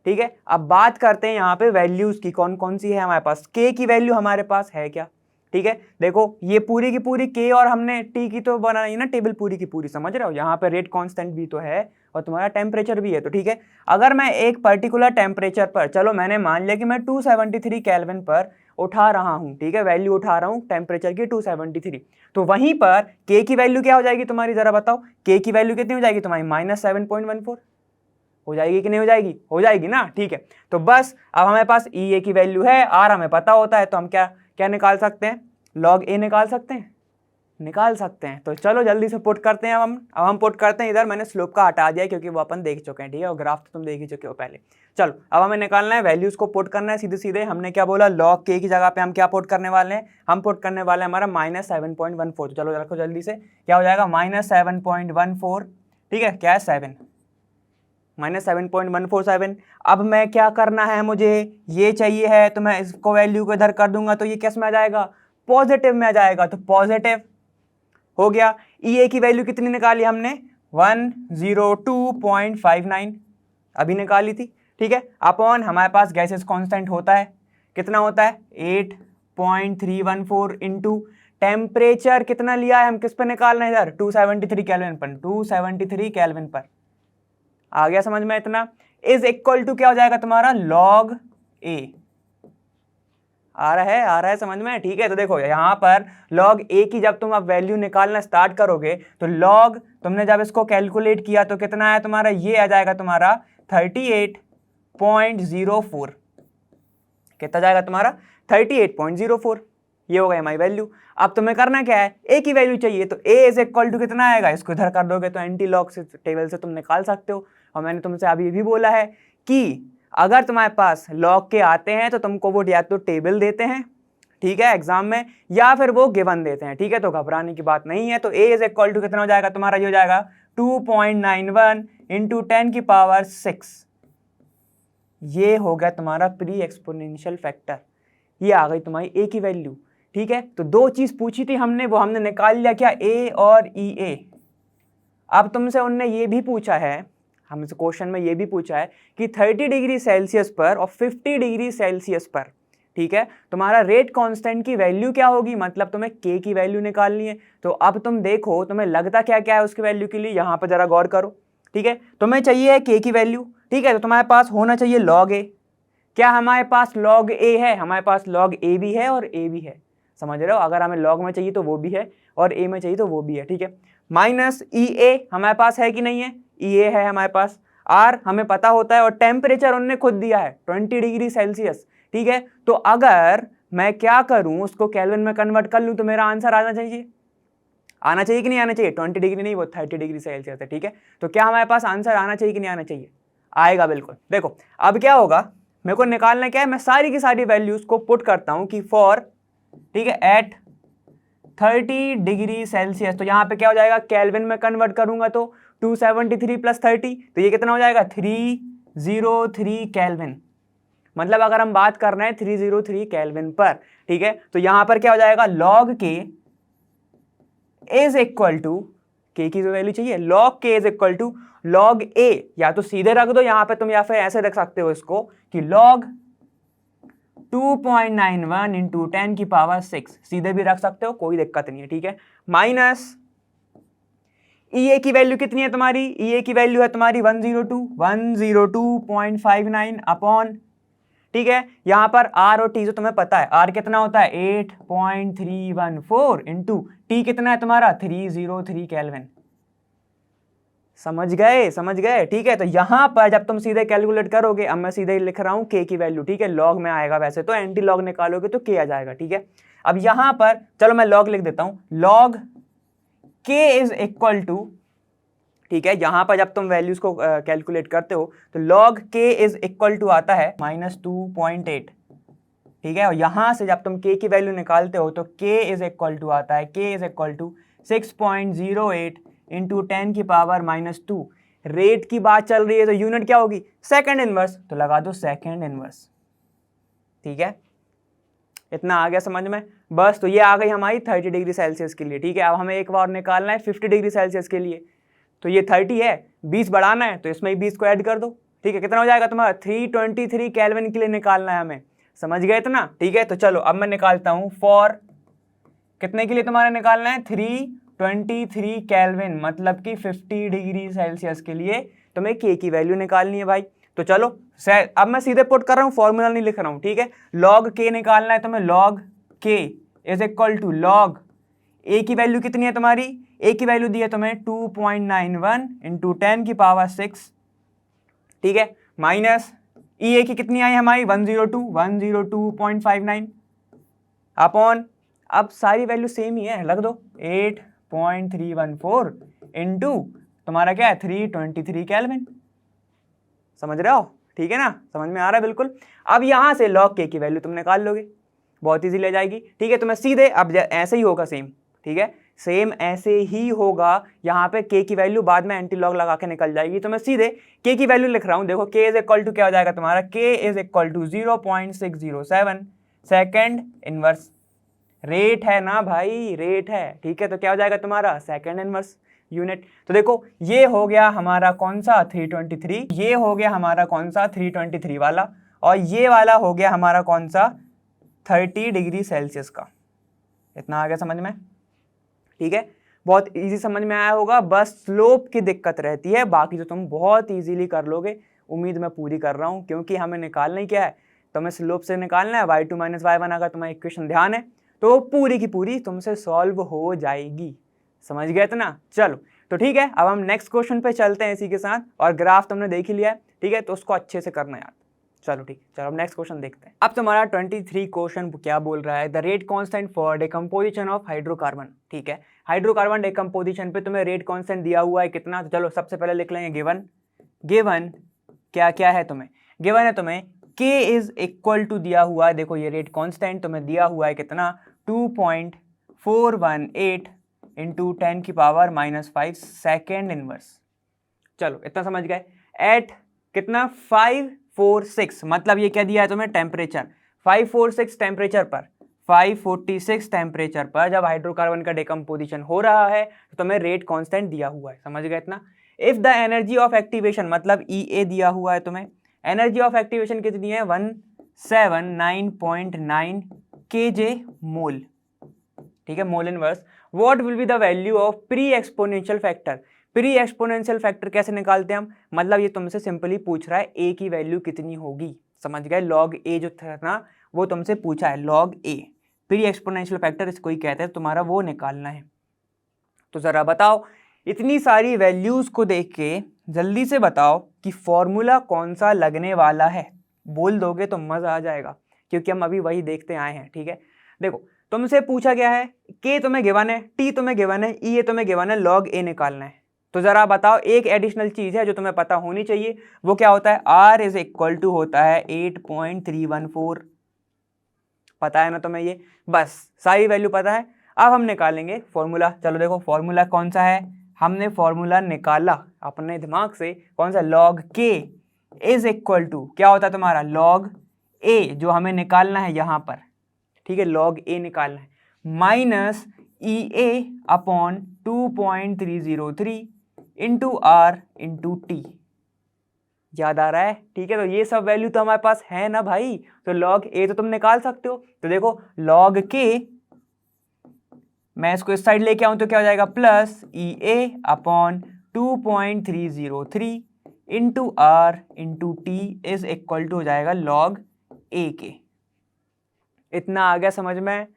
ठीक है। अब बात करते हैं यहाँ पे वैल्यूज की, कौन कौन सी है हमारे पास। के की वैल्यू हमारे पास है क्या, ठीक है। देखो ये पूरी की पूरी के और हमने टी की तो बनाई ना टेबल पूरी की पूरी, समझ रहे हो। यहाँ पे रेट कांस्टेंट भी तो है और तुम्हारा टेम्परेचर भी है, तो ठीक है। अगर मैं एक पर्टिकुलर टेम्परेचर पर, चलो मैंने मान लिया कि मैं 273 केल्विन पर उठा रहा हूँ, ठीक है, वैल्यू उठा रहा हूँ टेम्परेचर की 273, तो वहीं पर के की वैल्यू क्या हो जाएगी तुम्हारी, जरा बताओ। के की वैल्यू कितनी हो जाएगी तुम्हारी -7.14 हो जाएगी कि नहीं हो जाएगी, हो जाएगी ना, ठीक है। तो बस अब हमारे पास ई ए की वैल्यू है, आर हमें पता होता है, तो हम क्या क्या निकाल सकते हैं, लॉग ए निकाल सकते हैं, निकाल सकते हैं। तो चलो जल्दी से पुट करते हैं। अब हम पुट करते हैं। इधर मैंने स्लोप का हटा दिया क्योंकि वो अपन देख चुके हैं, ठीक है, और ग्राफ तो तुम देख ही चुके हो पहले। चलो अब हमें निकालना है, वैल्यूज को पुट करना है सीधे सीधे। हमने क्या बोला, लॉग के की जगह पे हम क्या पुट करने वाले हैं, हम पुट करने वाले हैं हमारा -7.14। तो चलो रखो जल्दी से, क्या हो जाएगा -7.14, ठीक है, क्या है 7 -7.147। अब मैं क्या करना है, मुझे ये चाहिए है, तो मैं इसको वैल्यू को इधर कर दूंगा, तो ये किस में आ जाएगा, पॉजिटिव में आ जाएगा, तो पॉजिटिव हो गया। ई ए की वैल्यू कितनी निकाली हमने 102.59 अभी निकाली थी, ठीक है। अपॉन हमारे पास गैसेस कांस्टेंट होता है, कितना होता है 8.314 इंटू टेम्परेचर कितना लिया है, हम किस पे निकाल रहे हैं इधर 273 केल्विन पर, 273 केल्विन पर, आ गया समझ में इतना। इज इक्वल टू क्या हो जाएगा तुम्हारा लॉग ए, आ रहा है समझ में, ठीक है। तो देखो यहाँ पर लॉग ए की जब तुम अब वैल्यू निकालना स्टार्ट करोगे तो लॉग तुमने जब इसको कैलकुलेट किया तो कितना आया तुम्हारा, ये आ जाएगा तुम्हारा 38.04, कितना जाएगा तुम्हारा 38.04, ये हो गई हमारी वैल्यू। अब तुम्हें करना क्या है, ए की वैल्यू चाहिए, तो ए इज इक्वल टू कितना आएगा, इसको इधर कर दोगे तो एंटी लॉग से टेबल से तुम निकाल सकते हो। और मैंने तुमसे अभी भी बोला है कि अगर तुम्हारे पास लॉग के आते हैं तो तुमको वो या तो टेबल देते हैं, ठीक है, एग्जाम में, या फिर वो गिवन देते हैं, ठीक है, तो घबराने की बात नहीं है। तो ए इज इक्वल टू कितना हो जाएगा तुम्हारा, ये हो जाएगा 2.91 इंटू 10 की पावर 6, ये हो गया तुम्हारा प्री एक्सपोनेंशियल फैक्टर, ये आ गई तुम्हारी ए की वैल्यू, ठीक है। तो दो चीज पूछी थी हमने, वो हमने निकाल लिया, क्या ए और ई ए। अब तुमसे उनने ये भी पूछा है, हमसे क्वेश्चन में ये भी पूछा है कि 30 डिग्री सेल्सियस पर और 50 डिग्री सेल्सियस पर, ठीक है, तुम्हारा रेट कांस्टेंट की वैल्यू क्या होगी, मतलब तुम्हें के की वैल्यू निकालनी है। तो अब तुम देखो तुम्हें लगता क्या क्या है उसकी वैल्यू के लिए, यहाँ पर जरा गौर करो, ठीक है। तुम्हें चाहिए है के की वैल्यू, ठीक है, तो तुम्हारे पास होना चाहिए लॉग ए। क्या हमारे पास लॉग ए है, हमारे पास लॉग ए भी है और ए भी है, समझ रहे हो। अगर हमें लॉग में चाहिए तो वो भी है और ए में चाहिए तो वो भी है, ठीक है। माइनस ई ए हमारे पास है कि नहीं है, ई ए है हमारे पास, आर हमें पता होता है, और टेम्परेचर उन्होंने खुद दिया है 20 डिग्री सेल्सियस, ठीक है। तो अगर मैं क्या करूं, उसको केल्विन में कन्वर्ट कर लूं तो मेरा आंसर आना चाहिए, आना चाहिए कि नहीं आना चाहिए, 20 डिग्री नहीं, वो 30 डिग्री सेल्सियस है, ठीक है। तो क्या हमारे पास आंसर आना चाहिए कि नहीं आना चाहिए, आएगा बिल्कुल। देखो अब क्या होगा, मेरे को निकालना क्या है, मैं सारी की सारी वैल्यूज को पुट करता हूं कि फॉर, ठीक है, एट 30 डिग्री सेल्सियस, तो यहाँ पे क्या हो जाएगा, केल्विन में कन्वर्ट करूंगा तो 273 प्लस 30, तो ये कितना हो जाएगा 303 केल्विन। मतलब अगर हम बात कर रहे हैं 303 केल्विन पर, ठीक है, तो यहां पर क्या हो जाएगा, log K is equal to, के की जो वैल्यू चाहिए, log K is equal to log ए, या तो सीधे रख दो यहां पे तुम, या फिर ऐसे रख सकते हो इसको कि लॉग 2.91 इंटू 10 की पावर 6, सीधे भी रख सकते हो, कोई दिक्कत नहीं है, ठीक है, माइनस ई की वैल्यू कितनी है तुम्हारी, ई की वैल्यू है तुम्हारी 102.59 अपॉन, ठीक है, यहां पर आर और टी जो तुम्हें पता है, आर कितना होता है 8.314 इंटू टी कितना है तुम्हारा 303 केल्विन। समझ गए, समझ गए, ठीक है। तो यहां पर जब तुम सीधे कैलकुलेट करोगे, अब मैं सीधे लिख रहा हूं के की वैल्यू, ठीक है, लॉग में आएगा, वैसे तो एंटी लॉग निकालोगे तो के आ जाएगा, ठीक है। अब यहां पर चलो मैं लॉग लिख देता हूं, log K is equal to, ठीक है, यहां पर जब तुम वैल्यूज को कैलकुलेट करते हो तो log k is equal to आता है -2.8, ठीक है, और यहां से जब तुम k की वैल्यू निकालते हो तो k इज इक्वल टू आता है, k is equal to 6.08 into 10 की पावर -2। रेट की बात चल रही है तो यूनिट क्या होगी, सेकंड इनवर्स, तो लगा दो सेकंड इनवर्स, ठीक है, इतना आ गया समझ में। बस, तो ये आ गई हमारी 30 डिग्री सेल्सियस के लिए, ठीक है। अब हमें एक बार निकालना है 50 डिग्री सेल्सियस के लिए, तो ये 30 है, 20 बढ़ाना है तो इसमें 20 को ऐड कर दो, ठीक है, कितना हो जाएगा तुम्हारा 323 केल्विन के लिए निकालना है हमें, समझ गए इतना, ठीक है। तो चलो अब मैं निकालता हूं फॉर कितने के लिए तुम्हारा निकालना है 323 केल्विन, मतलब कि 50 डिग्री सेल्सियस के लिए तुम्हें के की वैल्यू निकालनी है भाई। तो चलो अब मैं सीधे पुट कर रहा हूं, फॉर्मूला नहीं लिख रहा हूं, ठीक है। लॉग के निकालना है तुम्हें, log K is equal to log ए की वैल्यू कितनी है तुम्हारी, ए की वैल्यू दी है तुम्हें 2.91 इंटू 10 की पावर 6, ठीक है, माइनस ई ए की कितनी आई हमारी 102.59 अपॉन, अब सारी वैल्यू सेम ही है, रख दो 8.314 इंटू तुम्हारा क्या है 323 केल्विन, समझ रहे हो, ठीक है ना, समझ में आ रहा है बिल्कुल। अब यहां से लॉग के की वैल्यू तुम निकाल लोगे, बहुत इजी ले जाएगी, ठीक है। तो मैं सीधे अब ऐसे ही होगा सेम, ठीक है, सेम ऐसे ही होगा, यहाँ पे k की वैल्यू बाद में एंटी लॉग लगा के निकल जाएगी, तो मैं सीधे k की वैल्यू लिख रहा हूँ, देखो k इज इक्वल टू क्या हो जाएगा तुम्हारा, k is equal to 0.607 second inverse, rate है ना भाई, रेट है, ठीक है, तो क्या हो जाएगा तुम्हारा सेकेंड इनवर्स यूनिट। तो देखो ये हो गया हमारा कौन सा 323, ये हो गया हमारा कौन सा 323 वाला, और ये वाला हो गया हमारा कौन सा 30 डिग्री सेल्सियस का, इतना आ गया समझ में, ठीक है, बहुत इजी समझ में आया होगा। बस स्लोप की दिक्कत रहती है, बाकी तो तुम बहुत इजीली कर लोगे, उम्मीद मैं पूरी कर रहा हूँ, क्योंकि हमें निकालना ही क्या है, तो हमें स्लोप से निकालना है y2 - y1, अगर तुम्हारा इक्वेशन ध्यान है तो पूरी की पूरी तुमसे सॉल्व हो जाएगी, समझ गए इतना। चलो तो ठीक है, अब हम नेक्स्ट क्वेश्चन पे चलते हैं इसी के साथ, और ग्राफ तुमने देख ही लिया है, ठीक है, तो उसको अच्छे से करना यार। चलो ठीक, चलो अब नेक्स्ट क्वेश्चन देखते हैं। अब तुम्हारा 23 क्वेश्चन क्या बोल रहा है, the rate constant for decomposition of hydrocarbon, ठीक है, हाइड्रोकार्बन डिकम्पोजिशन पे तुम्हें रेट कांस्टेंट दिया हुआ है कितना, तो चलो सबसे पहले लिख लेंगे गिवन क्या क्या है तुम्हें, गिवन है तुम्हें k इज इक्वल टू दिया हुआ है, देखो ये रेट कांस्टेंट तुम्हें दिया हुआ है कितना 2.418 इंटू 10 की पावर -5 सेकेंड इनवर्स। चलो इतना समझ गए, एट कितना 546, मतलब ये क्या दिया है तुम्हें टेम्परेचर 546 टेम्परेचर पर, 546 टेम्परेचर पर जब हाइड्रोकार्बन का डिकम्पोजिशन हो रहा है तो तुम्हें रेट कांस्टेंट दिया हुआ है, समझ गए इतना। If the energy of activation, मतलब ई दिया हुआ है तुम्हें, एनर्जी ऑफ एक्टिवेशन कितनी है 179.9 kJ मोल, ठीक है, mole inverse. What will be the value of pre exponential factor, pre exponential factor कैसे निकालते हैं हम, मतलब ये तुमसे सिंपली पूछ रहा है ए की वैल्यू कितनी होगी, समझ गए, लॉग ए जो था ना वो तुमसे पूछा है, लॉग ए प्री एक्सपोनेंशियल फैक्टर इसको ही कहते हैं, तुम्हारा वो निकालना है। तो जरा बताओ, इतनी सारी वैल्यूज को देख के जल्दी से बताओ कि फॉर्मूला कौन सा लगने वाला है, बोल दोगे तो मजा आ जाएगा, क्योंकि हम अभी वही देखते आए हैं, ठीक है। देखो तुमसे पूछा गया है, के तुम्हें गिवन है, टी तुम्हें गिवन है, ई तुम्हें गिवन है, लॉग ए निकालना है, तो जरा बताओ, एक एडिशनल चीज है जो तुम्हें पता होनी चाहिए, वो क्या होता है? R इज इक्वल टू होता है 8.314। पता है ना तुम्हें ये? बस सारी वैल्यू पता है। अब हम निकालेंगे फॉर्मूला। चलो देखो फॉर्मूला कौन सा है, हमने फॉर्मूला निकाला अपने दिमाग से, कौन सा? log k is equal to क्या होता है तुम्हारा? log a, जो हमें निकालना है यहाँ पर, ठीक है, log a निकालना है, minus EA upon 2.303 into R into T. याद आ रहा है? ठीक है, तो ये सब वैल्यू तो हमारे पास है ना भाई, तो log a तो तुम निकाल सकते हो। तो देखो log k, मैं इसको इस साइड लेके आऊं तो क्या हो जाएगा? Plus EA upon 2.303 into R into T is equal to हो जाएगा log a के। इतना आ गया समझ में?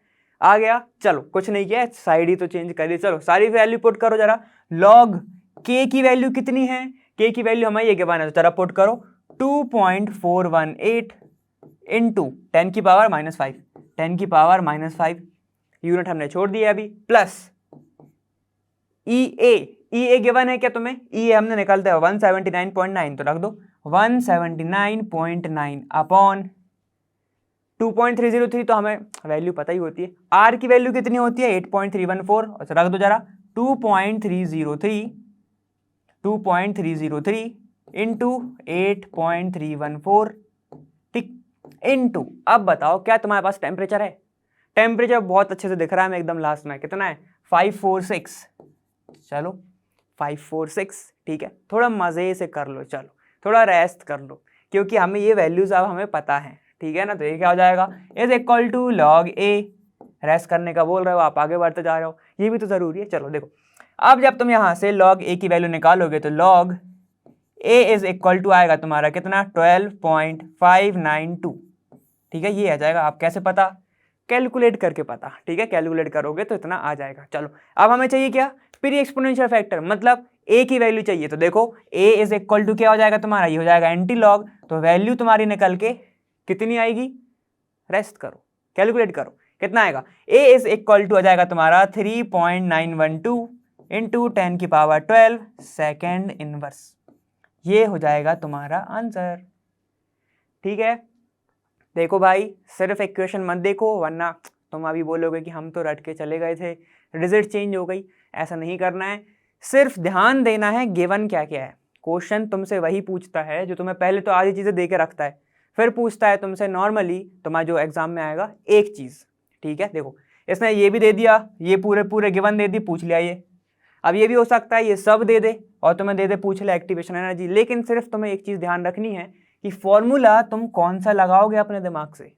आ गया। चलो कुछ नहीं किया, साइड ही तो चेंज कर दी। चलो सारी वैल्यू पुट करो जरा। log k की वैल्यू कितनी है? k की वैल्यू हमें ये गिवन है, तो जरा पुट करो 2.418 इंटू 10 की पावर माइनस 5, 10 की पावर माइनस 5 यूनिट हमने छोड़ दिया अभी, प्लस EA गिवन है क्या तुम्हें? EA हमने निकालते हैं 179.9, तो रख दो 179.9 अपॉन 2.303, तो हमें वैल्यू पता ही होती है। R की वैल्यू कितनी होती है? 8.314, और रख दो जरा 2.303 इंटू 8.314, ठीक, इंटू, अब बताओ क्या तुम्हारे पास टेम्परेचर है? टेम्परेचर बहुत अच्छे से दिख रहा है, मैं एकदम लास्ट में, कितना है? 546। चलो 546, ठीक है, थोड़ा मजे से कर लो, चलो थोड़ा रेस्ट कर लो, क्योंकि हमें ये वैल्यूज अब हमें पता है, ठीक है ना। तो ये क्या हो जाएगा? Is equal to log a, rest करने का बोल रहे हो, आप आगे बढ़ते जा रहे हो, ये भी तो जरूरी है। चलो देखो, अब जब तुम यहाँ से log a की वैल्यू निकालोगे तो log a is equal to आएगा तुम्हारा कितना? 12.592, ठीक है, ये आ जाएगा। आप कैसे पता? कैलकुलेट करके पता, ठीक है, कैलकुलेट करोगे तो इतना आ जाएगा। चलो अब हमें चाहिए क्या? प्री एक्सपोनेंशियल फैक्टर, मतलब a की वैल्यू चाहिए। तो देखो a इज इक्वल टू क्या हो जाएगा तुम्हारा? ये हो जाएगा एंटी लॉग, तो वैल्यू तुम्हारी निकल के कितनी आएगी? रेस्ट करो, कैलकुलेट करो, कितना आएगा? a इज इक्वल टू हो जाएगा तुम्हारा 3.912 इंटू 10 की पावर 12 सेकेंड इनवर्स। ये हो जाएगा तुम्हारा आंसर, ठीक है। देखो भाई, सिर्फ इक्वेशन मत देखो, वरना तुम अभी बोलोगे कि हम तो रट के चले गए थे, रिजल्ट चेंज हो गई। ऐसा नहीं करना है, सिर्फ ध्यान देना है गिवन क्या क्या है। क्वेश्चन तुमसे वही पूछता है जो तुम्हें पहले तो आधी चीज़ें दे के रखता है, फिर पूछता है तुमसे नॉर्मली तुम्हारा जो एग्जाम में आएगा एक चीज़, ठीक है। देखो इसने ये भी दे दिया, ये पूरे पूरे गिवन दे दी, पूछ लिया ये। अब ये भी हो सकता है ये सब दे दे और तुम्हें दे दे पूछ ले एक्टिवेशन एनर्जी, लेकिन सिर्फ तुम्हें एक चीज़ ध्यान रखनी है कि फॉर्मूला तुम कौन सा लगाओगे अपने दिमाग से,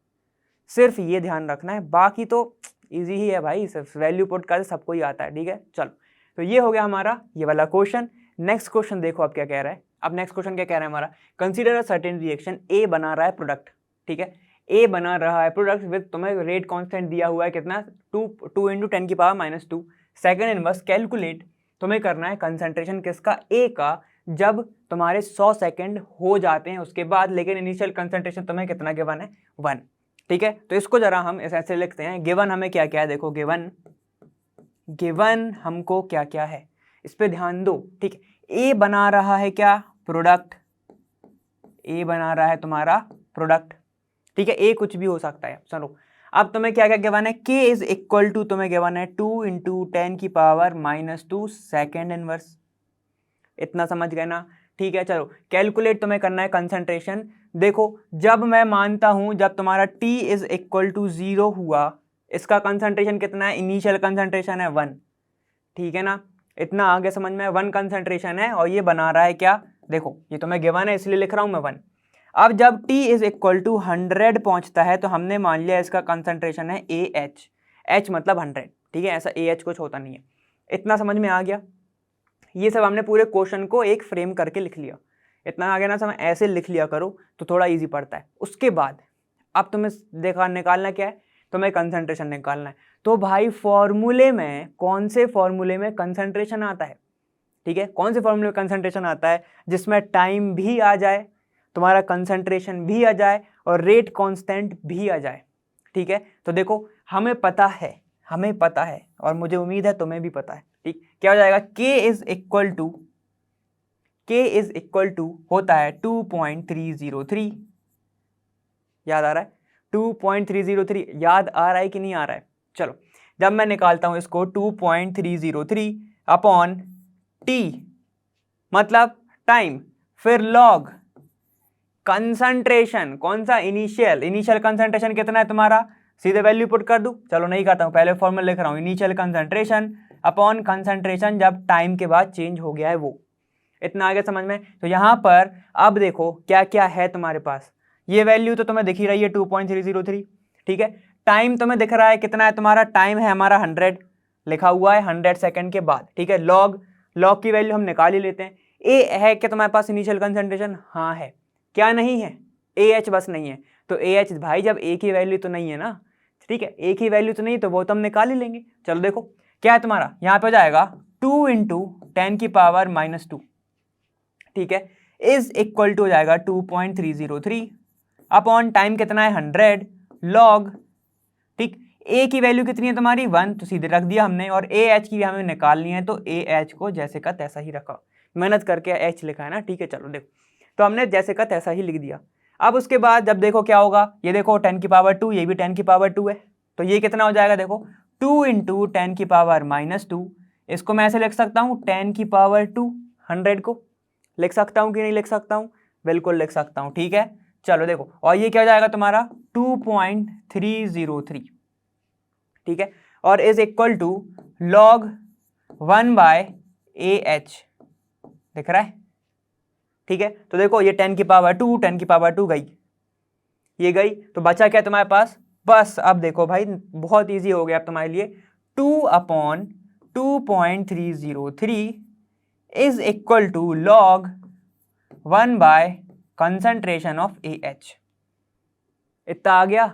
सिर्फ ये ध्यान रखना है। बाकी तो इजी ही है भाई, सिर्फ वैल्यू पुट कर सबको ही आता है, ठीक है। चलो तो ये हो गया हमारा ये वाला क्वेश्चन। नेक्स्ट क्वेश्चन देखो अब क्या कह रहा है। अब नेक्स्ट क्वेश्चन क्या कह रहा है हमारा? कंसीडर अ सर्टेन रिएक्शन, ए बना रहा है प्रोडक्ट, ठीक है, ए बना रहा है प्रोडक्ट विद, तुम्हें रेट कांस्टेंट दिया हुआ है कितना? 2 इंटू 10 की पावर -2 सेकेंड इनवर्स। कैलकुलेट, तुम्हें करना है कंसंट्रेशन किसका? ए का, जब तुम्हारे 100 सेकेंड हो जाते हैं उसके बाद, लेकिन इनिशियल कंसंट्रेशन तुम्हें कितना गिवन है? 1, ठीक है। तो इसको जरा हम ऐसे लिखते हैं, गिवन हमें क्या क्या है, देखो गिवन हमको क्या क्या है, इस पे ध्यान दो, ठीक है। ए बना रहा है क्या? प्रोडक्ट, ए बना रहा है तुम्हारा प्रोडक्ट, ठीक है, ए कुछ भी हो सकता है। चलो अब तुम्हें क्या क्या गिवन है? के इज इक्वल टू तुम्हें गिवन है 2 इंटू 10 की पावर -2 सेकेंड इनवर्स। इतना समझ गए ना? ठीक है। चलो कैलकुलेट तुम्हें करना है कंसंट्रेशन। देखो जब मैं मानता हूं, जब तुम्हारा T इज इक्वल टू 0 हुआ, इसका कंसंट्रेशन कितना है? इनिशियल कंसंट्रेशन है 1, ठीक है ना। इतना आगे समझ में 1 कंसंट्रेशन है, और ये बना रहा है क्या? देखो ये तो मैं गिवन है इसलिए लिख रहा हूं मैं 1। अब जब T इज इक्वल टू 100 पहुंचता है, तो हमने मान लिया इसका कंसंट्रेशन है AH, H मतलब 100, ठीक है, ऐसा AH कुछ होता नहीं है। इतना समझ में आ गया? ये सब हमने पूरे क्वेश्चन को एक फ्रेम करके लिख लिया। इतना आ गया ना? समय ऐसे लिख लिया करो तो थोड़ा इजी पड़ता है। उसके बाद अब तुम्हें देखा निकालना क्या है? तुम्हें कंसंट्रेशन निकालना है। तो भाई फॉर्मूले में, कौन से फॉर्मूले में कंसंट्रेशन आता है? ठीक है, कौन से फॉर्मूले में कंसंट्रेशन आता है जिसमें टाइम भी आ जाए, तुम्हारा कंसंट्रेशन भी आ जाए और रेट कांस्टेंट भी आ जाए, ठीक है। तो देखो हमें पता है और मुझे उम्मीद है तुम्हें भी पता है, ठीक। क्या हो जाएगा? K is equal to K is equal to होता है 2.303। याद आ रहा है 2.303? याद आ रहा है कि नहीं आ रहा है? चलो जब मैं निकालता हूं इसको 2.303 अपॉन टी मतलब टाइम, फिर लॉग कंसंट्रेशन, कौन सा? इनिशियल कंसंट्रेशन कितना है तुम्हारा? सीधे वैल्यू पुट कर दूं? चलो नहीं करता हूं, पहले फॉर्मूला लिख रहा हूं, इनिशियल कंसंट्रेशन अपॉन कंसंट्रेशन जब टाइम के बाद चेंज हो गया है वो। इतना आ गया समझ में? तो यहां पर अब देखो क्या क्या है तुम्हारे पास। ये वैल्यू तो तुम्हें दिख ही रही है 2.303, ठीक है। टाइम तुम्हें दिख रहा है कितना है तुम्हारा? टाइम है हमारा 100, लिखा हुआ है 100 सेकंड के बाद, ठीक है। लॉग की वैल्यू हम निकाल ही लेते हैं। ए है क्या तुम्हारे पास इनिशियल कंसंट्रेशन? हाँ है। क्या नहीं है? AH बस नहीं है। तो AH भाई जब एक ही वैल्यू तो नहीं है ना, ठीक है, एक ही वैल्यू तो नहीं, तो वो तो हम निकाल ही लेंगे। चलो देखो क्या है तुम्हारा, यहाँ पे हो जाएगा 2 इंटू 10⁻⁻², ठीक है, इज इक्वल टू हो जाएगा 2.303 अपॉन टाइम कितना है 100 लॉग, ठीक। ए की वैल्यू कितनी है तुम्हारी 1, तो सीधे रख दिया हमने, और AH की हमें निकालनी है तो AH को जैसे का तैसा ही रखा, मेहनत करके H लिखा है ना, ठीक है। चलो देखो तो हमने जैसे का तैसा ही लिख दिया। अब उसके बाद जब देखो क्या होगा, ये देखो 10⁻², ये भी 10⁻² है, तो ये कितना हो जाएगा देखो 2 इंटू 10⁻², इसको मैं ऐसे लिख सकता हूँ 10⁻², 100 को लिख सकता हूँ कि नहीं लिख सकता हूँ? बिल्कुल लिख सकता हूँ, ठीक है। चलो देखो, और ये क्या हो जाएगा तुम्हारा 2.303, ठीक है, और is equal to log 1/AH, दिख रहा है, ठीक है। तो देखो ये 10⁻² गई, ये गई, तो बचा क्या तुम्हारे पास? बस अब देखो भाई बहुत इजी हो गया अब तुम्हारे लिए, 2/2.303 is equal to log concentration of AH। इतना आ गया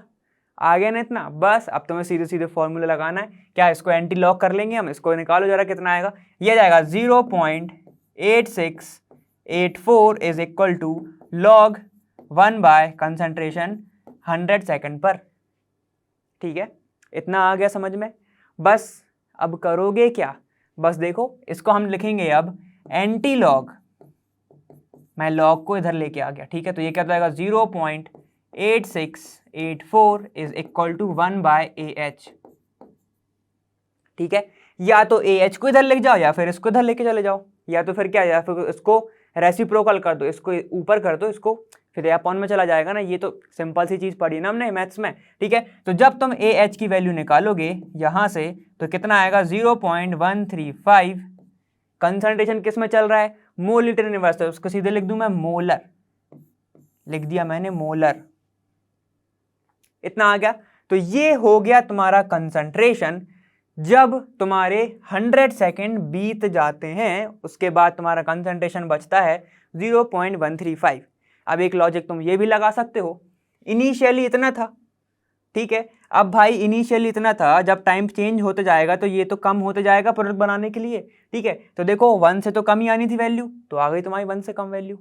ना इतना? बस अब तुम्हें सीधे सीधे फॉर्मूला लगाना है। क्या इसको एंटी लॉग कर लेंगे हम, इसको निकालो जरा कितना आएगा। ये जाएगा 0.8684 is equal to log concentration 100 second पर, ठीक है। इतना आ गया समझ में? बस अब करोगे क्या? बस देखो इसको हम लिखेंगे अब एंटी लॉग, मैं लॉग को इधर लेके आ गया, ठीक है। तो ये क्या जाएगा 0.8684 इज इक्वल टू 1/AH, ठीक है। या तो AH को इधर ले जाओ या फिर इसको इधर लेके चले जाओ, या तो फिर क्या, या फिर इसको रेसिप्रोकल कर दो, इसको ऊपर कर दो, इसको फिर अपॉन में चला जाएगा ना। ये तो सिंपल सी चीज पढ़ी ना हमने मैथ्स में, ठीक है। तो जब तुम AH की वैल्यू निकालोगे यहां से तो कितना आएगा 0.135। कंसंट्रेशन किस में चल रहा है? मोलिटर यूनिवर्स, तो उसको सीधे लिख दूं मैं मोलर, लिख दिया मैंने मोलर। इतना आ गया। तो ये हो गया तुम्हारा कंसंट्रेशन जब तुम्हारे 100 सेकेंड बीत जाते हैं, उसके बाद तुम्हारा कंसंट्रेशन बचता है 0.135। अब एक लॉजिक तुम ये भी लगा सकते हो, इनिशियली इतना था, ठीक है। अब भाई इनिशियली इतना था, जब टाइम चेंज होते जाएगा तो ये तो कम होते जाएगा प्रोडक्ट बनाने के लिए, ठीक है। तो देखो 1 से तो कम ही आनी थी वैल्यू, तो आ गई तुम्हारी 1 से कम वैल्यू।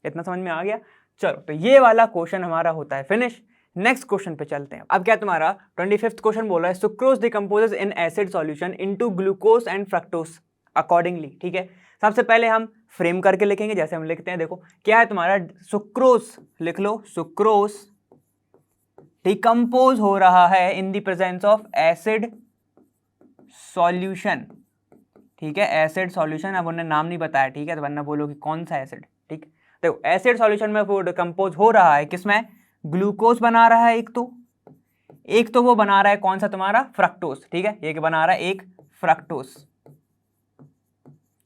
इतना समझ में आ गया? चलो तो ये वाला क्वेश्चन हमारा होता है फिनिश। नेक्स्ट क्वेश्चन पे चलते हैं। अब क्या तुम्हारा 25th क्वेश्चन बोला है, sucrose decomposes in acid solution into glucose and fructose accordingly, ठीक है। सबसे पहले हम फ्रेम करके लिखेंगे, जैसे हम लिखते हैं, देखो क्या है तुम्हारा, सुक्रोज लिख लो, सुक्रोज डिकम्पोज हो रहा है in the presence of acid solution, ठीक है, एसिड सॉल्यूशन। अब उन्होंने नाम नहीं बताया, ठीक है, तो वरना बोलो कि कौन सा एसिड, ठीक। देखो एसिड सॉल्यूशन में वो डिकम्पोज हो रहा है किसमें? ग्लूकोज बना रहा है एक तो वो बना रहा है कौन सा तुम्हारा? फ्रक्टोज, ठीक है, एक बना रहा है एक फ्रक्टोज।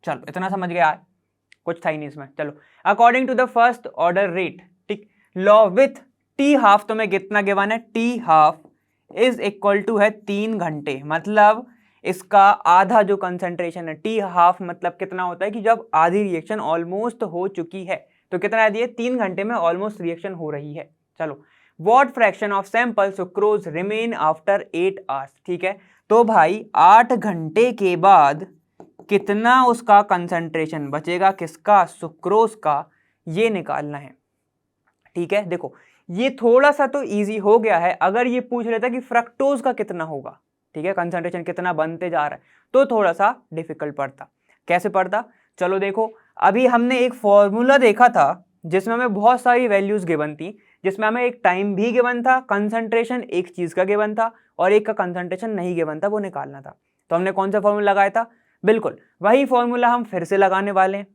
चलो इतना समझ गया, कुछ था ही नहीं इसमें। चलो according to the first order rate, ठीक, लॉ विथ टी हाफ, तुम्हें कितना गिवन है? T half is equal to है 3 घंटे, मतलब इसका आधा जो कंसंट्रेशन है, टी हाफ मतलब कितना होता है कि जब आधी रिएक्शन ऑलमोस्ट हो चुकी है, तो कितना है दिए? 3 घंटे में ऑलमोस्ट रिएक्शन हो रही है। चलो what fraction of sample sucrose remain after 8 hours, ठीक है। तो भाई 8 घंटे के बाद कितना उसका कंसंट्रेशन बचेगा, किसका? सुक्रोज का, ये निकालना है, ठीक है। देखो ये थोड़ा सा तो इजी हो गया है, अगर ये पूछ लेता कि फ्रक्टोज का कितना होगा, ठीक है, कंसंट्रेशन कितना बनते जा रहा है, तो थोड़ा सा डिफिकल्ट पड़ता। कैसे पड़ता? चलो देखो अभी हमने एक फॉर्मूला देखा था जिसमें हमें बहुत सारी वैल्यूज गिवन थी, जिसमें हमें एक टाइम भी गिवन था, कंसंट्रेशन एक चीज का गिवन था और एक का कंसंट्रेशन नहीं गिवन था, वो निकालना था। तो हमने कौन सा फॉर्मूला लगाया था? बिल्कुल वही फॉर्मूला हम फिर से लगाने वाले हैं।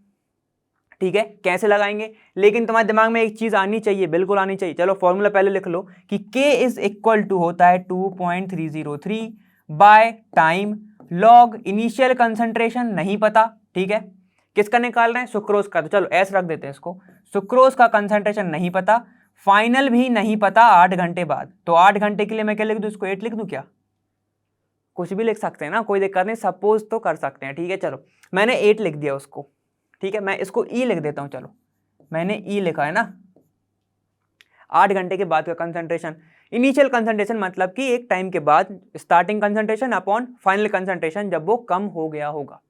ठीक है, कैसे लगाएंगे? लेकिन तुम्हारे दिमाग में एक चीज आनी चाहिए, बिल्कुल आनी चाहिए। चलो फॉर्मूला पहले लिख लो कि K इज इक्वल टू होता है 2.303 by time log initial concentration नहीं पता। ठीक है, किसका निकाल रहे हैं? सुक्रोज का। तो चलो ऐसे रख देते हैं इसको, सुक्रोज का कंसंट्रेशन नहीं पता, फाइनल भी नहीं पता 8 घंटे बाद। तो 8 घंटे के लिए मैं क्या लिख दूं? इसको 8 लिख दूं क्या? कुछ भी लिख सकते हैं ना, कोई दिक्कत नहीं, सपोज तो कर सकते हैं। ठीक है, चलो मैंने 8 लिख दिया उसको। ठीक है, मैं इसको ई लिख देता हूं। चलो मैंने ई लिखा है ना। 8 घंटे के बाद का कंसंट्रेशन, इनिशियल कंसंट्रेशन मतलब कि एक टाइम के बाद starting concentration upon final concentration जब वो कम हो गया होगा।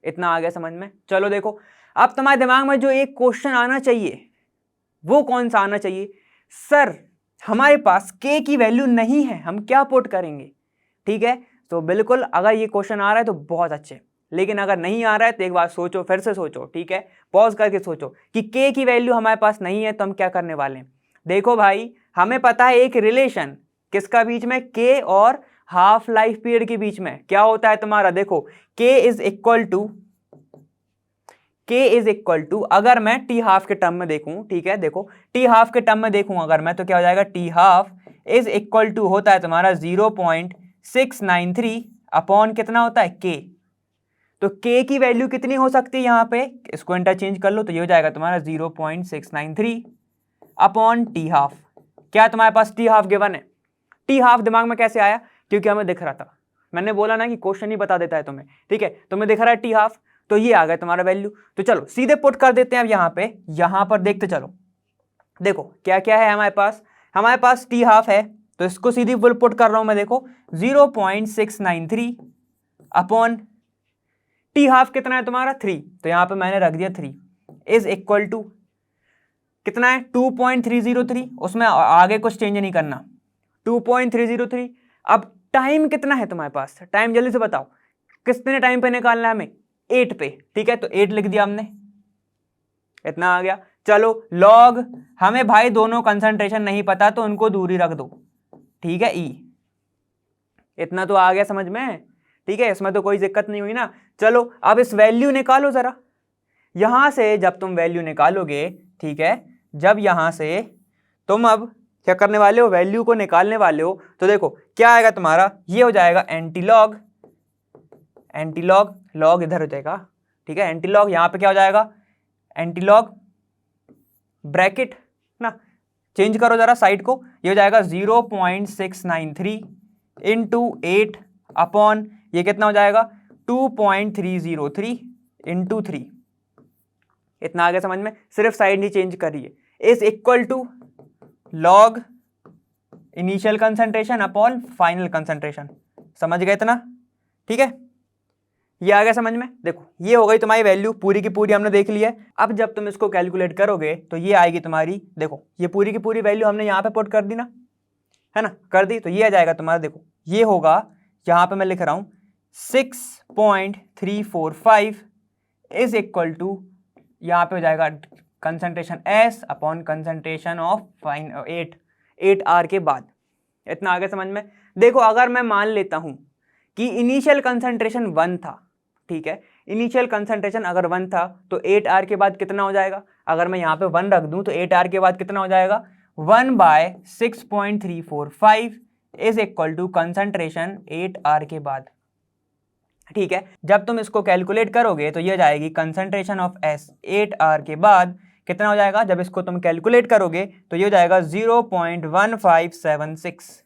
इतना आ गया समझ में? चलो देखो, अब तुम्हारे दिमाग में जो एक क्वेश्चन आना चाहिए वो कौन सा आना चाहिए? सर हमारे पास K की वैल्यू नहीं है, हम क्या पुट करेंगे? ठीक है, तो बिल्कुल अगर ये क्वेश्चन आ रहा है तो बहुत अच्छे, लेकिन अगर नहीं आ रहा है तो एक बार सोचो, फिर से सोचो। ठीक है, पॉज करके सोचो कि K की वैल्यू हमारे पास नहीं है तो हम क्या करने वाले हैं। देखो भाई, हमें पता है एक रिलेशन किसका बीच में, K और हाफ लाइफ पीरियड के बीच में क्या होता है तुम्हारा। देखो K इज इक्वल टू अगर मैं टी हाफ के टर्म में देखूं, ठीक है, देखो टी हाफ के टर्म में देखूं अगर मैं, तो क्या हो जाएगा? T half is equal to होता है तुम्हारा 0.693 अपॉन कितना होता है? K। तो K की वैल्यू कितनी हो सकती है यहाँ पे? इसको इंटरचेंज कर लो तो ये हो जाएगा तुम्हारा 0.693 अपॉन टी हाफ। क्या तुम्हारे पास टी हाफ गिवन है? टी हाफ दिमाग में कैसे आया? क्योंकि हमें दिख रहा था, मैंने बोला ना कि क्वेश्चन ही बता देता है तुम्हें। ठीक है, तुम्हें दिख रहा है टी हाफ, तो ये आ गया तुम्हारा वैल्यू। तो चलो सीधे पुट कर देते हैं अब यहाँ पर देखते चलो। देखो क्या क्या है हमारे पास टी हाफ है, तो इसको सीधी फुल पुट कर रहा हूं मैं। देखो 0.693 अपॉन टी हाफ कितना है तुम्हारा? 3, तो यहां पे मैंने रख दिया 3 इज इक्वल टू कितना है? 2.303। उसमें आगे कुछ चेंज नहीं करना, 2.303। अब टाइम कितना है तुम्हारे पास? टाइम जल्दी से बताओ, कितने टाइम पे निकालना है हमें? 8 पे। ठीक है, तो 8 लिख दिया हमने, इतना आ गया। चलो लॉग, हमें भाई दोनों कंसंट्रेशन नहीं पता तो उनको दूरी रख दो। ठीक है, ई, इतना तो आ गया समझ में। ठीक है, इसमें तो कोई दिक्कत नहीं हुई ना। चलो अब इस वैल्यू निकालो जरा, यहां से जब तुम वैल्यू निकालोगे, ठीक है, जब यहां से तुम अब क्या करने वाले हो? वैल्यू को निकालने वाले हो, तो देखो क्या आएगा तुम्हारा? ये हो जाएगा एंटीलॉग, लॉग इधर हो जाएगा। ठीक है, एंटीलॉग यहां पे क्या हो जाएगा? एंटीलॉग ब्रैकेट ना, चेंज करो जरा साइड को, ये हो जाएगा 0.693 इंटू 8 अपॉन ये कितना हो जाएगा? 2.303 इंटू 3। इतना आ गया समझ में? सिर्फ साइड ही चेंज करिए। Is equal to log initial concentration upon final concentration. समझ गए इतना? ठीक है, ये आ गया समझ में? देखो ये हो गई तुम्हारी वैल्यू, पूरी की पूरी हमने देख लिया है। अब जब तुम इसको कैलकुलेट करोगे तो ये आएगी तुम्हारी, देखो ये पूरी की पूरी वैल्यू हमने यहाँ पे पुट कर दी ना, है ना, कर दी, तो ये आ जाएगा तुम्हारा। देखो ये होगा, यहाँ पे मैं लिख रहा हूँ 6.345 इज इक्वल टू, यहाँ पे हो जाएगा concentration S upon concentration of fine 8 R के बाद। इतना आगे समझ में? देखो अगर मैं मान लेता हूं कि इनिशियल कंसंट्रेशन 1 था, ठीक है, इनिशियल कंसंट्रेशन अगर 1 था तो 8 आर के बाद कितना हो जाएगा? अगर मैं यहाँ पे 1 रख दूं तो 8 आर के बाद कितना हो जाएगा? 1/6.345 is equal to concentration 8 R के बाद। ठीक है, जब तुम इसको कैलकुलेट करोगे तो ये हो जाएगी कंसंट्रेशन ऑफ S 8 आर के बाद कितना हो जाएगा? जब इसको तुम कैलकुलेट करोगे तो ये हो जाएगा 0.1576।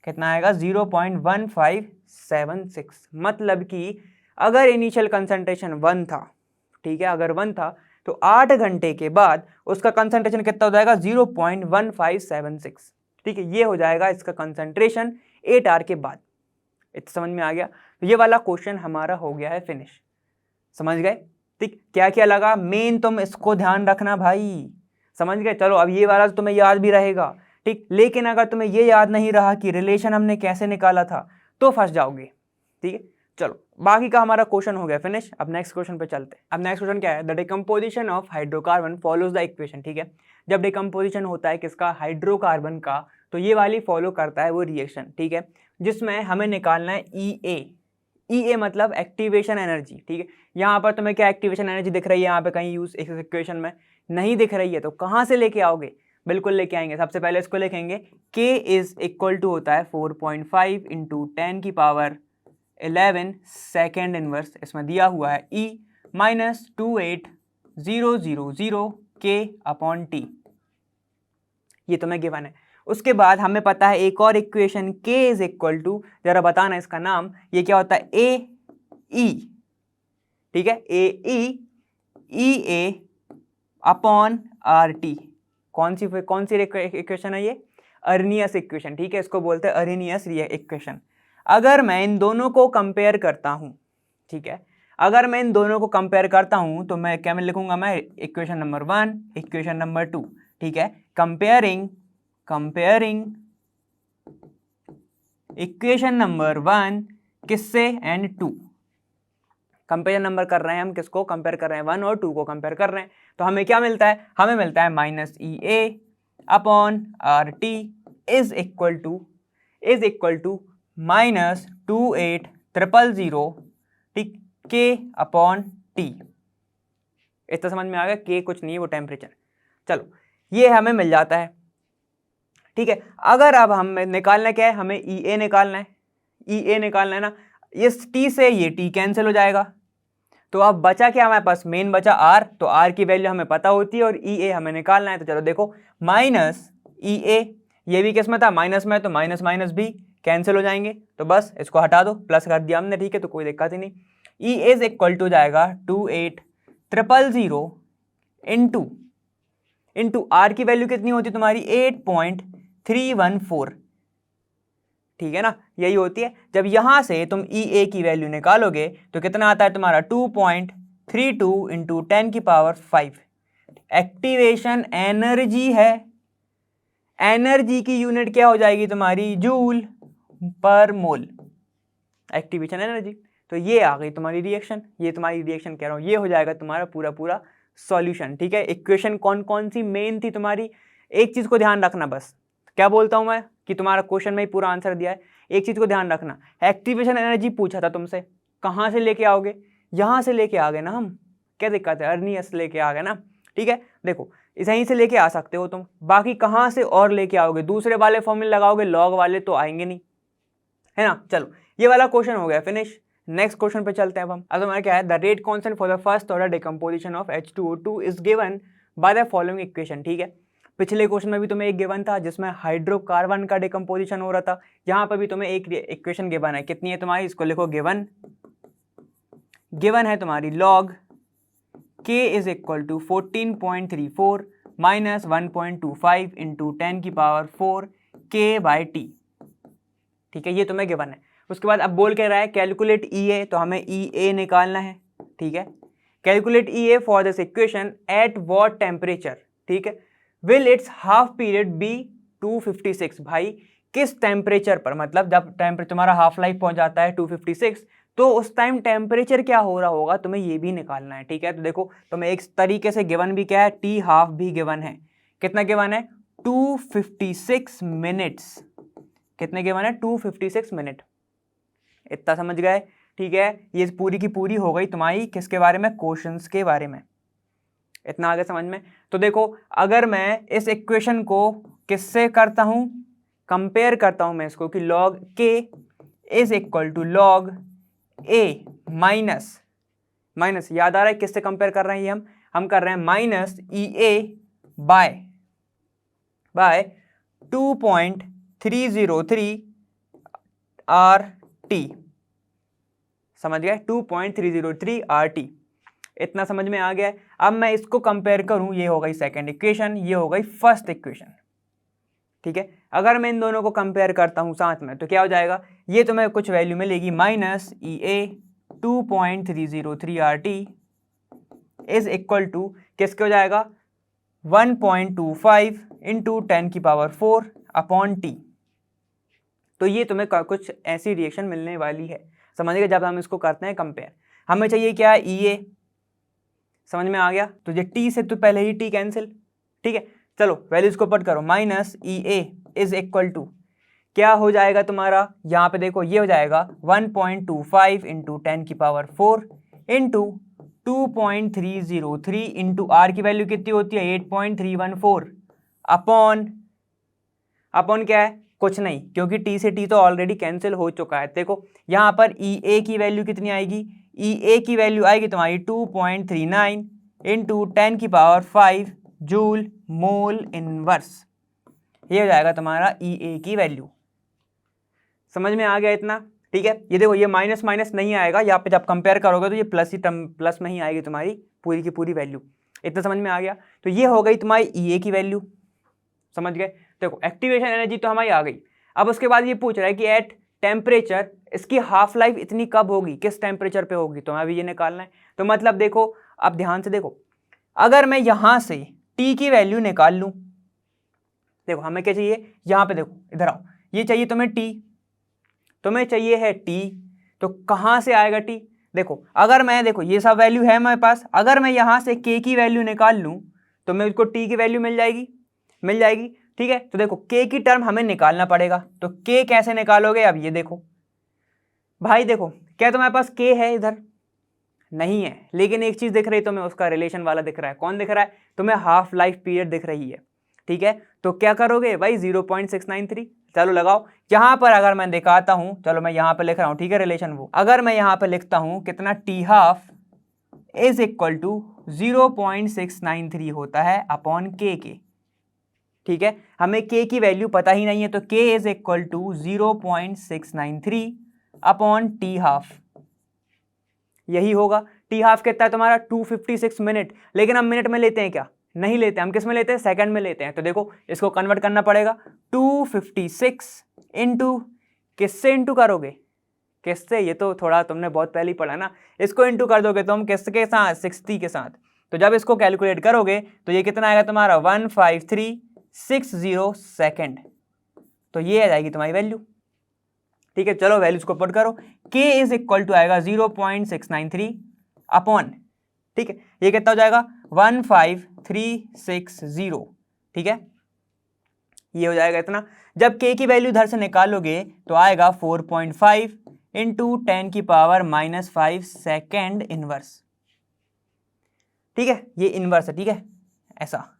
कितना आएगा? 0.1576। मतलब कि अगर इनिशियल कंसंट्रेशन 1 था, ठीक है, अगर 1 था तो 8 घंटे के बाद उसका कंसंट्रेशन कितना हो जाएगा? 0.1576। ठीक है, ये हो जाएगा इसका कंसंट्रेशन 8 आर के बाद। इतना समझ में आ गया? तो ये वाला क्वेश्चन हमारा हो गया है फिनिश। समझ गए? ठीक, क्या क्या लगा मेन, तुम इसको ध्यान रखना भाई। समझ गए? चलो अब ये वाला तो तुम्हें याद भी रहेगा, ठीक, लेकिन अगर तुम्हें ये याद नहीं रहा कि रिलेशन हमने कैसे निकाला था तो फंस जाओगे। ठीक है, चलो बाकी का हमारा क्वेश्चन हो गया फिनिश। अब नेक्स्ट क्वेश्चन पे चलते हैं। अब नेक्स्ट क्वेश्चन क्या है, the decomposition of hydrocarbon follows the equation. ठीक है, जब डिकम्पोजिशन होता है किसका, हाइड्रोकार्बन का, तो ये वाली फॉलो करता है वो रिएक्शन। ठीक है, जिसमें हमें निकालना है ई ए मतलब एक्टिवेशन एनर्जी। ठीक है, यहाँ पर तुम्हें क्या एक्टिवेशन एनर्जी दिख रही है, यहाँ पे कहीं यूज इस इक्वेशन में नहीं दिख रही है, तो कहाँ से लेके आओगे, बिल्कुल लेके आएंगे। सबसे पहले इसको लिखेंगे K इज इक्वल टू होता है 4.5 इंटू 10 की पावर 11 सेकेंड इनवर्स, इसमें दिया हुआ है E minus 28000 K upon T, ये तुम्हें गिवन है। उसके बाद हमें पता है एक और equation K is equal to, जरा बताना इसका नाम, ये क्या होता है, ए ई। ठीक है, ए ई ए अपॉन आर टी। कौन सी इक्वेशन है ये, अर्नियस इक्वेशन। ठीक है, इसको बोलते हैं अर्नियस इक्वेशन। अगर मैं इन दोनों को कंपेयर करता हूं, ठीक है, अगर मैं इन दोनों को कंपेयर करता हूं तो मैं क्या, मैं लिखूंगा, मैं इक्वेशन नंबर 1, इक्वेशन नंबर 2। ठीक है, कंपेयरिंग इक्वेशन नंबर 1 किससे, एंड 2। कंपेयर नंबर कर रहे हैं हम, किसको कंपेयर कर रहे हैं, 1 और 2 को कंपेयर कर रहे हैं। तो हमें क्या मिलता है, हमें मिलता है minus E A upon R T is equal to minus 28000, ठीक, के अपॉन टी। इतना समझ में आ गया, के कुछ नहीं है, वो टेम्परेचर। चलो ये हमें मिल जाता है। ठीक है, अगर अब हमें निकालना क्या है, हमें ई ए निकालना है ना, इस टी से ये टी कैंसिल हो जाएगा, तो अब बचा क्या हमारे पास, मेन बचा आर। तो आर की वैल्यू हमें पता होती है और ई ए हमें निकालना है। तो चलो देखो, माइनस ई ए, ये भी किस में था, माइनस में, तो माइनस माइनस भी कैंसिल हो जाएंगे, तो बस इसको हटा दो, प्लस कर दिया हमने। ठीक है, तो कोई दिक्कत ही नहीं। ई इज इक्वल टू जाएगा 28000 इंटू आर की वैल्यू कितनी होती है तुम्हारी, 8.314। ठीक है ना, यही होती है। जब यहां से तुम ई ए की वैल्यू निकालोगे तो कितना आता है तुम्हारा, 2.32 इंटू 10 की पावर 5। एक्टिवेशन एनर्जी है, एनर्जी की यूनिट क्या हो जाएगी तुम्हारी, जूल पर मोल, एक्टिवेशन एनर्जी। तो ये आ गई तुम्हारी रिएक्शन, ये तुम्हारी रिएक्शन कह रहा हूं, ये हो जाएगा तुम्हारा पूरा सॉल्यूशन। ठीक है, इक्वेशन कौन कौन सी मेन थी तुम्हारी, एक चीज को ध्यान रखना, बस क्या बोलता हूं मैं कि तुम्हारा क्वेश्चन में ही पूरा आंसर दिया है, एक चीज को ध्यान रखना, एक्टिवेशन एनर्जी पूछा था तुमसे, कहां से लेके आओगे, यहां से लेके आ गए ना हम, क्या दिक्कत है, अर्नियस लेके आ गए ना। ठीक है, देखो यहीं से लेके आ सकते हो तुम, बाकी कहां से और लेके आओगे, दूसरे वाले फॉर्मूले लगाओगे, लॉग वाले तो आएंगे नहीं, है ना। चलो ये वाला क्वेश्चन हो गया फिनिश। नेक्स्ट क्वेश्चन पे चलते हैं अब हम। अब हमारा क्या है, the rate constant for the first order decomposition of H2O2 is given by the following equation. ठीक है, पिछले क्वेश्चन में भी तुम्हें एक गिवन था जिसमें हाइड्रोकार्बन का डिकम्पोजिशन हो रहा था, यहाँ पर भी तुम्हें एक इक्वेशन गिवन है, कितनी है तुम्हारी, इसको लिखो गिवन है तुम्हारी log K is equal to 14.34 minus 1.25 into 10 की पावर 4 K बाई T। ठीक है, ये तुम्हें गिवन है। उसके बाद अब बोल के रहा है कैलकुलेट ई ए, तो हमें ई ए निकालना है। ठीक है, calculate E A for this equation at what temperature. ठीक है, will its half period be 256। भाई किस टेम्परेचर पर, मतलब जब टेम्परेचर तुम्हारा हाफ लाइफ पहुंच जाता है 256, तो उस टाइम टेम्परेचर क्या हो रहा होगा, तुम्हें ये भी निकालना है। ठीक है, तो देखो तुम्हें एक तरीके से गिवन भी क्या है, टी हाफ भी गिवन है। कितना गिवन है, 256 मिनट्स। कितने गिवन है, 256 मिनट। इतना समझ गए। ठीक है, ये पूरी की पूरी हो गई तुम्हारी किसके बारे में, क्वेश्चंस के बारे में। इतना आगे समझ में। तो देखो अगर मैं इस इक्वेशन को किससे करता हूं, कंपेयर करता हूं मैं इसको कि log k is equal to log a minus याद आ रहा है किससे कंपेयर कर रहे हैं, हम कर रहे हैं minus E A bye 2.303 RT। समझ गए, 2.303 RT। इतना समझ में आ गया है। अब मैं इसको कंपेयर करूं, ये हो गई सेकंड इक्वेशन, ये हो गई फर्स्ट इक्वेशन। ठीक है, अगर मैं इन दोनों को कंपेयर करता हूं साथ में तो क्या हो जाएगा, ये तो मैं कुछ वैल्यू मिलेगी minus E A 2.303 RT is equal to किसके हो जाएगा, 1.25 इंटू 10 की पावर 4 अपॉन टी। तो ये तुम्हें कुछ ऐसी रिएक्शन मिलने वाली है। समझिए जब हम इसको करते हैं कंपेयर। हमें चाहिए क्या है, EA, समझ में आ गया। तो ये T से तो पहले ही T कैंसिल, ठीक है। चलो वैल्यूज को पुट करो, minus EA is equal to क्या हो जाएगा तुम्हारा, यहाँ पे देखो ये हो जाएगा 1.25 इंटू 10 की पावर 4 इंटू 2.303 इंटू R की वैल्यू कितनी होती है 8.314 अपॉन क्या है, कुछ नहीं, क्योंकि T से T तो ऑलरेडी कैंसिल हो चुका है। देखो यहाँ पर EA की वैल्यू कितनी आएगी, EA की वैल्यू आएगी तुम्हारी 2.39 इंटू 10 की पावर 5 जूल मोल इनवर्स। ये हो जाएगा तुम्हारा EA की वैल्यू। समझ में आ गया इतना, ठीक है। ये देखो ये माइनस माइनस नहीं आएगा, यहाँ पे जब कंपेयर करोगे तो ये प्लस ही टर्म, प्लस में ही आएगी तुम्हारी पूरी की पूरी वैल्यू। इतना समझ में आ गया। तो ये हो गई तुम्हारी EA की वैल्यू, समझ गए। देखो एक्टिवेशन एनर्जी तो हमारी आ गई। अब उसके बाद ये पूछ रहा है कि एट टेम्परेचर इसकी हाफ लाइफ इतनी कब होगी, किस टेम्परेचर पे होगी, तो हमें अभी ये निकालना है। तो मतलब देखो, अब ध्यान से देखो, अगर मैं यहाँ से T की वैल्यू निकाल लूँ, देखो हमें क्या चाहिए, यहाँ पे देखो इधर आओ, ये चाहिए तुम्हें T, तुम्हें चाहिए है T, तो कहाँ से आएगा T, देखो अगर मैं, देखो ये सब वैल्यू है मेरे पास, अगर मैं यहाँ से K की वैल्यू निकाल लूँ तो मैं उसको T की वैल्यू मिल जाएगी, ठीक है। तो देखो K की टर्म हमें निकालना पड़ेगा, तो K कैसे निकालोगे, अब ये देखो भाई, देखो क्या तुम्हारे पास K है, इधर नहीं है, लेकिन एक चीज दिख रही है तुम्हें, उसका रिलेशन वाला दिख रहा है। कौन दिख रहा है तुम्हें, हाफ लाइफ पीरियड दिख रही है, ठीक है। तो क्या करोगे भाई 0.693, चलो लगाओ। यहाँ पर अगर मैं दिखाता हूं, चलो मैं यहाँ पे लिख रहा हूं, ठीक है, रिलेशन वो अगर मैं यहाँ पे लिखता हूं कितना, T half is equal to 0.693 होता है अपॉन K के, ठीक है। हमें K की वैल्यू पता ही नहीं है, तो K is equal to 0.693 upon T half, यही होगा। T हाफ कितना है तुम्हारा 256 मिनट, लेकिन हम मिनट में लेते हैं क्या, नहीं लेते, हम किस में लेते हैं, सेकंड में लेते हैं। तो देखो इसको कन्वर्ट करना पड़ेगा, 256 इंटू किससे इंटू करोगे, किससे, ये तो थोड़ा तुमने बहुत पहले ही पढ़ा ना, इसको इंटू कर दोगे तो हम किसके साथ, 60 के साथ। तो जब इसको कैलकुलेट करोगे तो ये कितना आएगा तुम्हारा 15360 सेकेंड, तो ये आ जाएगी तुम्हारी वैल्यू, ठीक है। चलो वैल्यूज को पुट करो, K इज इक्वल टू आएगा 0.693 अपॉन, ठीक है, ये कितना हो जाएगा 15360, ठीक है, ये हो जाएगा इतना। जब K की वैल्यू इधर से निकालोगे तो आएगा 4.5 इंटू 10 की पावर -5 सेकेंड इनवर्स, ठीक है, ये इनवर्स है, ठीक है, ऐसा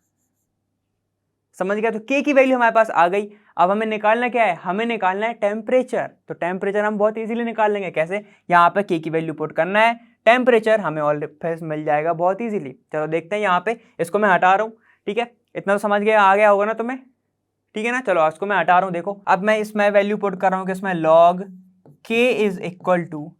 समझ गया। तो K की वैल्यू हमारे पास आ गई। अब हमें निकालना क्या है, हमें निकालना है टेम्परेचर। तो टेम्परेचर हम बहुत इजीली निकाल लेंगे, कैसे, यहाँ पे K की वैल्यू पुट करना है, टेम्परेचर हमें ऑलरेडी मिल जाएगा बहुत इजीली। चलो देखते हैं, यहाँ पे इसको मैं हटा रहा हूँ, ठीक है, इतना तो समझ गया, आ गया होगा ना तुम्हें, ठीक है ना। चलो इसको मैं हटा रहा हूँ, देखो अब मैं इसमें वैल्यू पुट कर रहा हूँ कि इसमें log K is equal to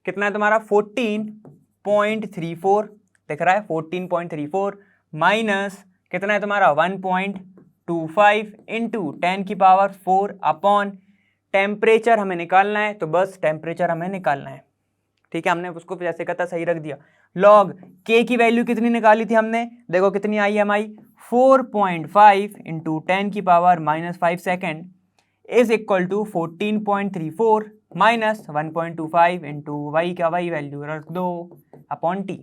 कितना है तुम्हारा 14.34 दिख रहा है, 14.34 माइनस कितना है तुम्हारा 1.25 इंटू 10 की पावर 4 अपॉन टेम्परेचर हमें निकालना है, तो बस टेम्परेचर हमें निकालना है, ठीक है। हमने उसको जैसे कहता सही रख दिया। लॉग K की वैल्यू कितनी निकाली थी हमने, देखो कितनी आई हमारी 4.5 इंटू 10 की power -5 second is equal to 14.34 minus 1.25 into y का वाई वैल्यू रख दो अपॉन T,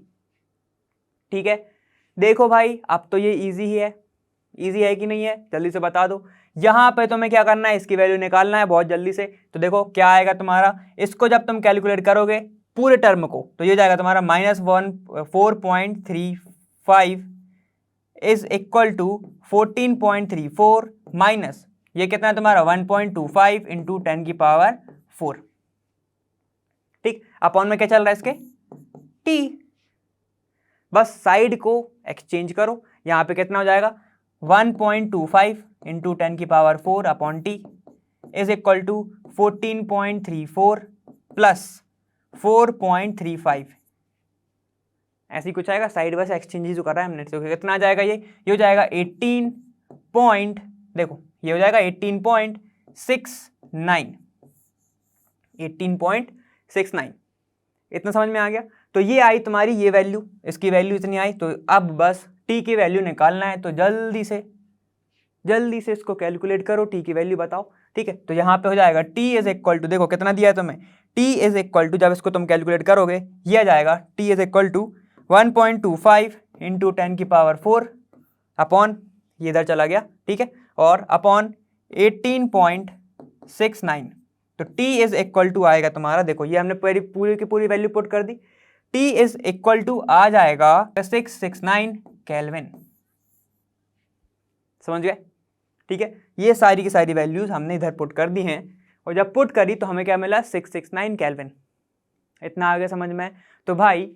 ठीक है। देखो भाई अब तो ये इजी ही है, इजी है कि नहीं है, जल्दी से बता दो। यहाँ पे तुम्हें क्या करना है, इसकी वैल्यू निकालना है बहुत जल्दी से। तो देखो क्या आएगा तुम्हारा, इसको जब तुम कैलकुलेट करोगे पूरे टर्म को, तो ये जाएगा तुम्हारा -4.35 इज इक्वल टू 14.34 माइनस ये कितना है तुम्हारा 1.25 इंटू 10 की पावर 4, ठीक, अपॉन में क्या चल रहा है इसके T, बस साइड को एक्सचेंज करो, यहाँ पे कितना हो जाएगा 1.25 इंटू 10 की power 4 upon T is equal to 14.34 plus 4.35, ऐसी कुछ आएगा, साइड बस एक्सचेंज जो कर रहा है हमने। तो कितना आ जाएगा, ये हो जाएगा 18 पॉइंट, देखो ये हो जाएगा 18.69, इतना समझ में आ गया। तो ये आई तुम्हारी ये वैल्यू, इसकी वैल्यू इतनी आई। तो अब बस T की वैल्यू निकालना है, तो जल्दी से इसको कैलकुलेट करो, T की वैल्यू बताओ, ठीक है। तो यहाँ पे हो जाएगा T इज इक्वल टू, देखो कितना दिया है तुम्हें T इज इक्वल टू, जब इसको तुम कैलकुलेट करोगे ये आ जाएगा T is equal to 1.25 into 10 की पावर 4 अपॉन, ये इधर चला गया, ठीक है, और अपॉन 18.69। तो T इज इक्वल टू आएगा तुम्हारा, देखो ये हमने पूरी की पूरी वैल्यू पुट कर दी। T इज इक्वल टू आ जाएगा 669 केल्विन। समझ गए? ठीक है, ये सारी की सारी वैल्यूज हमने इधर पुट कर दी हैं, और जब पुट करी तो हमें क्या मिला, 669 केल्विन। इतना आगे समझ में? तो भाई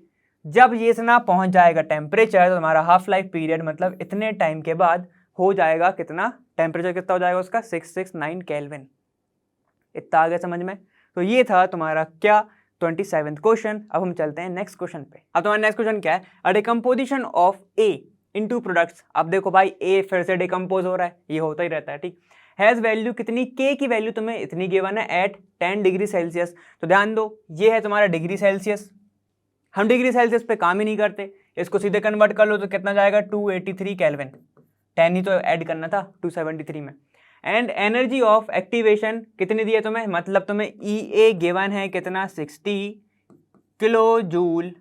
जब ये इतना पहुंच जाएगा टेम्परेचर, तो हमारा हाफ लाइफ पीरियड मतलब इतने टाइम के बाद हो जाएगा कितना, टेम्परेचर कितना हो जाएगा उसका, 669 केल्विन। इतना आगे समझ में? तो ये था तुम्हारा क्या, 27th क्वेश्चन। अब हम चलते हैं नेक्स्ट क्वेश्चन पे। अब तुम्हारा नेक्स्ट क्वेश्चन क्या है, a decomposition of A into products. अब देखो भाई ए फिर से डिकम्पोज हो रहा है, ये होता ही रहता है, ठीक। हैज वैल्यू कितनी, के की वैल्यू तुम्हें इतनी गिवन है एट 10 डिग्री सेल्सियस। तो ध्यान दो, ये है तुम्हारा डिग्री सेल्सियस, हम डिग्री सेल्सियस पे काम ही नहीं करते, इसको सीधे कन्वर्ट कर लो तो कितना जाएगा, 283 केल्विन। 10 ही तो ऐड करना था 273 में। एंड एनर्जी ऑफ एक्टिवेशन कितनी दी है तुम्हें, मतलब तुम्हें ई ए गिवन है कितना, 60 किलो जूल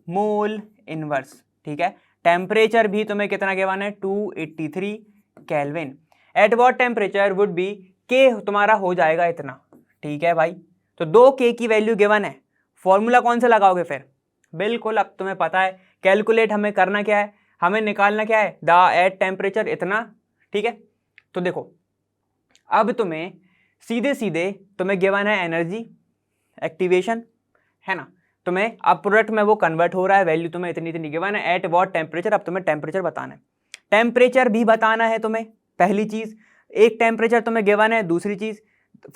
मोल इनवर्स, ठीक है। टेम्परेचर भी तुम्हें कितना गिवन है, 283 kelvin. Eight what temperature would be, के तुम्हारा हो जाएगा इतना, ठीक है भाई। तो 2 के की वैल्यू गिवन है, फॉर्मूला कौन सा लगाओगे फिर, बिल्कुल अब तुम्हें पता है, कैलकुलेट हमें करना क्या है, हमें निकालना क्या है, द एट टेम्परेचर इतना, ठीक है। तो देखो अब तुम्हें सीधे सीधे तुम्हें गिवन है एनर्जी एक्टिवेशन, है ना, तुम्हें अब प्रोडक्ट में वो कन्वर्ट हो रहा है, वैल्यू तुम्हें इतनी इतनी गिवन है एट व्हाट टेम्परेचर। अब तुम्हें टेम्परेचर बताना है, टेम्परेचर भी बताना है तुम्हें, पहली चीज, एक टेम्परेचर तुम्हें गिवन है, दूसरी चीज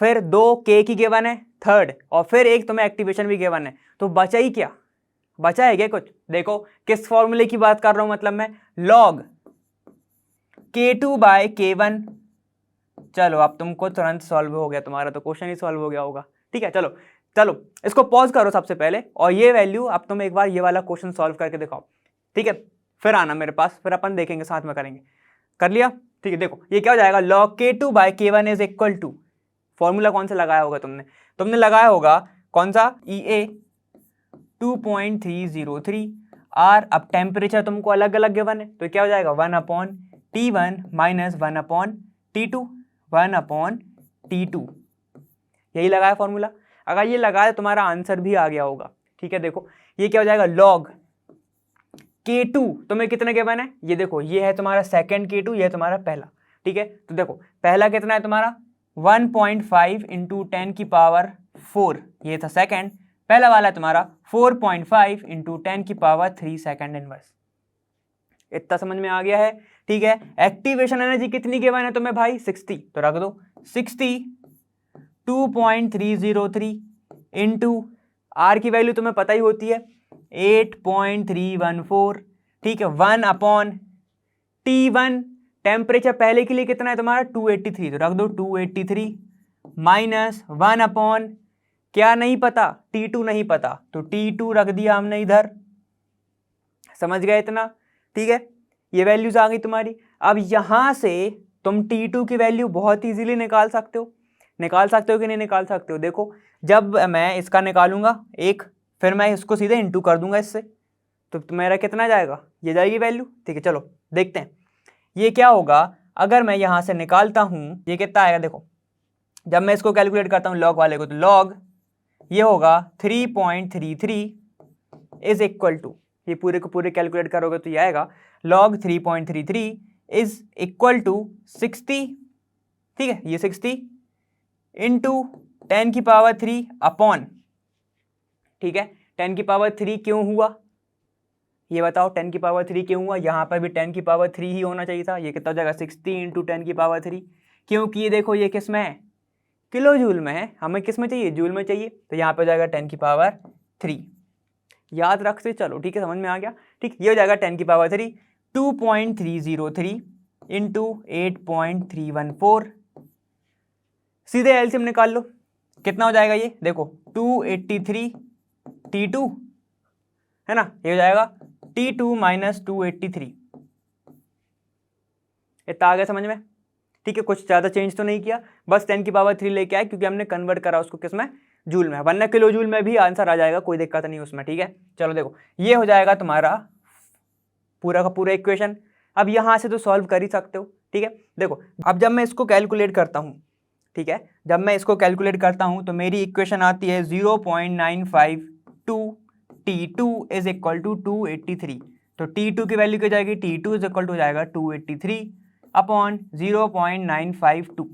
फिर 2 के की गिवन है, थर्ड, और फिर एक तुम्हें एक्टिवेशन भी गिवन है। तो बचा ही क्या, बचा है क्या कुछ, देखो किस फॉर्मूले की बात कर रहा हूं, मतलब मैं लॉग K2 बाय K1। चलो अब तुमको तुरंत सॉल्व हो गया, तुम्हारा तो क्वेश्चन ही सॉल्व हो गया होगा, ठीक है। चलो चलो इसको पॉज करो सबसे पहले, और ये वैल्यू अब तुम एक बार ये वाला क्वेश्चन सॉल्व करके दिखाओ, ठीक है, फिर आना मेरे पास, फिर अपन देखेंगे, साथ में करेंगे। कर लिया, ठीक है। देखो ये क्या हो जाएगा, log K2 by K1 is equal to, formula कौन सा लगाया होगा तुमने लगाया होगा कौन सा, EA 2.303 R। अब टेम्परेचर तुमको अलग अलग गिवन है, तो क्या हो जाएगा, 1/T1 माइनस 1/T2, 1/T2, यही लगाया फॉर्मूला। अगर ये लगाया तो तुम्हारा आंसर भी आ गया होगा, ठीक है। देखो ये क्या हो जाएगा, log K2 तुम्हें कितना गिवन है, ये देखो ये है तुम्हारा सेकंड K2, ये है तुम्हारा पहला, ठीक है। तो देखो पहला कितना है तुम्हारा, 1.5 इंटू 10 की पावर 4, ये था सेकंड। पहला वाला तुम्हारा 4.5 इंटू 10 की पावर 3 सेकंड इनवर्स। इतना समझ में आ गया है, ठीक है। एक्टिवेशन एनर्जी कितनी गिवन है तुम्हें भाई, 60, तो रख दो 60 2.303 इंटू आर की वैल्यू तुम्हें पता ही होती है 8.314, ठीक है, 1/T1। टेम्परेचर पहले के लिए कितना है तुम्हारा, 283, तो रख दो 283 माइनस 1/, क्या नहीं पता, T2 नहीं पता, तो T2 रख दिया हमने इधर, समझ गए इतना, ठीक है। ये वैल्यूज आ गई तुम्हारी। अब यहां से तुम T2 की वैल्यू बहुत इजीली निकाल सकते हो, निकाल सकते हो कि नहीं निकाल सकते हो। देखो जब मैं इसका निकालूंगा एक, फिर मैं इसको सीधे इंटू कर दूंगा इससे, तो मेरा कितना जाएगा, ये जाएगी वैल्यू, ठीक है। चलो देखते हैं ये क्या होगा, अगर मैं यहां से निकालता हूं ये कितना आएगा। देखो जब मैं इसको कैलकुलेट करता हूं लॉग वाले को, तो लॉग ये होगा 3.33 इज इक्वल टू, ये पूरे को पूरे कैलकुलेट करोगे तो ये आएगा log 3.33 इज इक्वल टू 60, ठीक है, ये 60 इंटू 10 की पावर 3 अपॉन, ठीक है, 10 की पावर 3 क्यों हुआ ये बताओ, 10 की पावर 3 क्यों हुआ, यहाँ पर भी 10 की पावर 3 ही होना चाहिए था, ये कितना हो जाएगा 60 इंटू 10 की पावर 3, क्योंकि ये देखो ये किस में है, किलो जूल में है, हमें किस में चाहिए, जूल में चाहिए, तो यहाँ पे हो जाएगा 10 की पावर 3, याद रख से, चलो ठीक है, समझ में आ गया, ठीक। ये हो जाएगा 10 की पावर 3 2.303 इंटू 8.314, सीधे एलसीएम निकाल लो, कितना हो जाएगा ये, देखो 283 T2 है ना, ये हो जाएगा T2 माइनस 283, इतना आ गया समझ में, ठीक है। कुछ ज़्यादा चेंज तो नहीं किया, बस 10 की पावर 3 लेके आए, क्योंकि हमने कन्वर्ट करा उसको किस में, जूल में, वरना किलो जूल में भी आंसर आ जाएगा, कोई दिक्कत नहीं उसमें, ठीक है। चलो देखो ये हो जाएगा तुम्हारा पूरा का पूरा इक्वेशन। अब यहाँ से तो सॉल्व कर ही सकते हो, ठीक है। देखो अब जब मैं इसको कैलकुलेट करता हूँ, ठीक है, जब मैं इसको कैलकुलेट करता हूँ तो मेरी इक्वेशन आती है 0.952 T2 इज इक्वल टू 283। तो T2 की वैल्यू क्या जाएगी, T2 इज इक्वल टू हो जाएगा 283 अपॉन 0.952।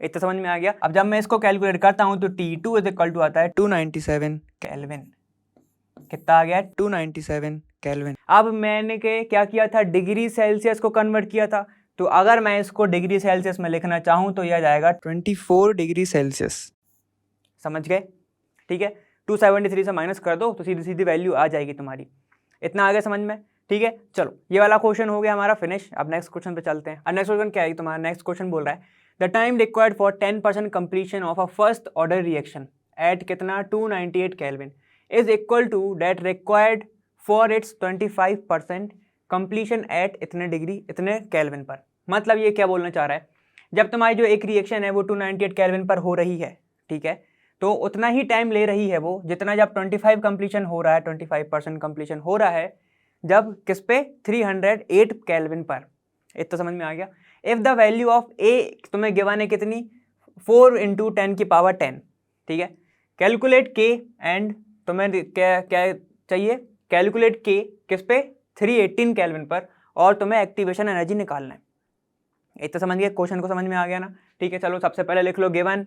इतना समझ में आ गया। अब जब मैं इसको कैलकुलेट करता हूं तो T2 इज इक्वल टू आता है 297 केल्विन। कितना आ गया, 297 केल्विन। अब मैंने क्या किया था, डिग्री सेल्सियस को कन्वर्ट किया था। तो अगर मैं इसको डिग्री सेल्सियस में लिखना चाहूं तो यह जाएगा 24 डिग्री सेल्सियस। समझ गए, ठीक है। 273 से माइनस कर दो तो सीधी सीधी वैल्यू आ जाएगी तुम्हारी। इतना आ गया समझ में, ठीक है। चलो ये वाला क्वेश्चन हो गया हमारा फिनिश। अब नेक्स्ट क्वेश्चन पे चलते हैं। अब नेक्स्ट क्वेश्चन क्या है तुम्हारा, नेक्स्ट क्वेश्चन बोल रहा है the time required for 10% completion of a first order reaction at कितना 298 kelvin is equal to that required for its 25% completion at इतने डिग्री इतने केल्विन पर। मतलब ये क्या बोलना चाह रहा है, जब तुम्हारी जो एक रिएक्शन है वो 298 केल्विन पर हो रही है, ठीक है, तो उतना ही टाइम ले रही है वो जितना जब 25 कंप्लीशन हो रहा है, 25% कंप्लीशन हो रहा है जब किस पे 308 केल्विन पर। इतना समझ में आ गया। इफ द वैल्यू ऑफ ए तुम्हें गिवन है कितनी, 4 × 10 की पावर 10, ठीक है। कैलकुलेट के एंड तुम्हें क्या क्या चाहिए, कैलकुलेट के किस पे 318 केल्विन पर, और तुम्हें एक्टिवेशन एनर्जी निकालना है। इतना समझ गए, क्वेश्चन को समझ में आ गया ना, ठीक है। चलो सबसे पहले लिख लो गिवन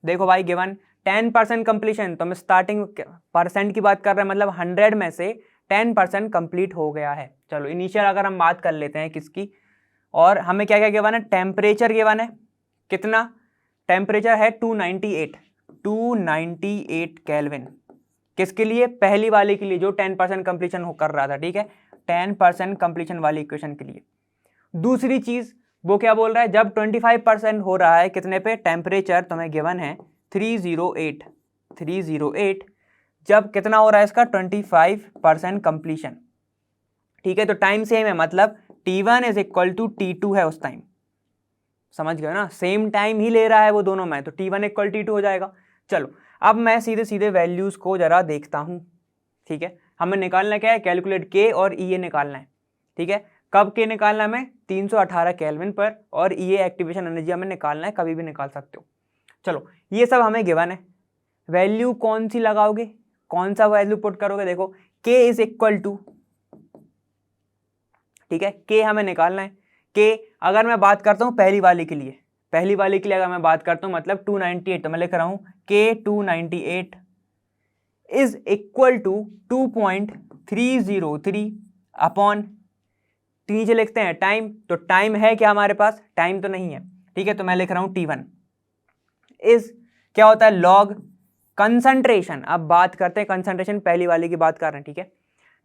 देखो भाई गिवन 10% कंप्लीशन, तो मैं स्टार्टिंग परसेंट की बात कर रहे हैं, मतलब 100 में से 10% कंप्लीट हो गया है। चलो इनिशियल अगर हम बात कर लेते हैं किसकी, और हमें क्या क्या गिवन है, टेम्परेचर गिवन है, कितना टेम्परेचर है 298 केल्विन। किसके लिए, पहली वाले के लिए जो 10% कंप्लीशन कर रहा था, ठीक है, 10% कंप्लीशन वाली इक्वेशन के लिए। दूसरी चीज वो क्या बोल रहा है, जब 25% हो रहा है कितने पे, टेम्परेचर तुम्हें गिवन है 308, जब कितना हो रहा है इसका 25% कंप्लीशन, ठीक है। तो टाइम सेम है, मतलब T1 is equal to T2 है उस टाइम। समझ गए ना, सेम टाइम ही ले रहा है वो दोनों में, तो T1 इक्वल T2 हो जाएगा। चलो अब मैं सीधे सीधे वैल्यूज को जरा देखता हूं, ठीक है। हमें निकालना क्या है, कैलकुलेट के और ई निकालना है, ठीक है। कब के निकालना है, हमें 318 केल्विन पर, और ई एक्टिवेशन एनर्जी हमें निकालना है, कभी भी निकाल सकते हो। चलो ये सब हमें गिवन है, वैल्यू कौन सी लगाओगे, कौन सा वैल्यू पुट करोगे, देखो के इज इक्वल टू, ठीक है, के हमें निकालना है। के अगर मैं बात करता हूं पहली वाले के लिए, अगर मैं बात करता हूं मतलब 298, तो मैं लिख रहा हूं के 298 इज इक्वल टू 2.303 अपॉन, नीचे लिखते हैं टाइम, तो टाइम है क्या हमारे पास, टाइम तो नहीं है, ठीक है। तो मैं लिख रहा हूं T1 इज क्या होता है, लॉग कंसंट्रेशन। अब बात करते हैं कंसंट्रेशन, पहली वाले की बात कर रहे हैं, ठीक है।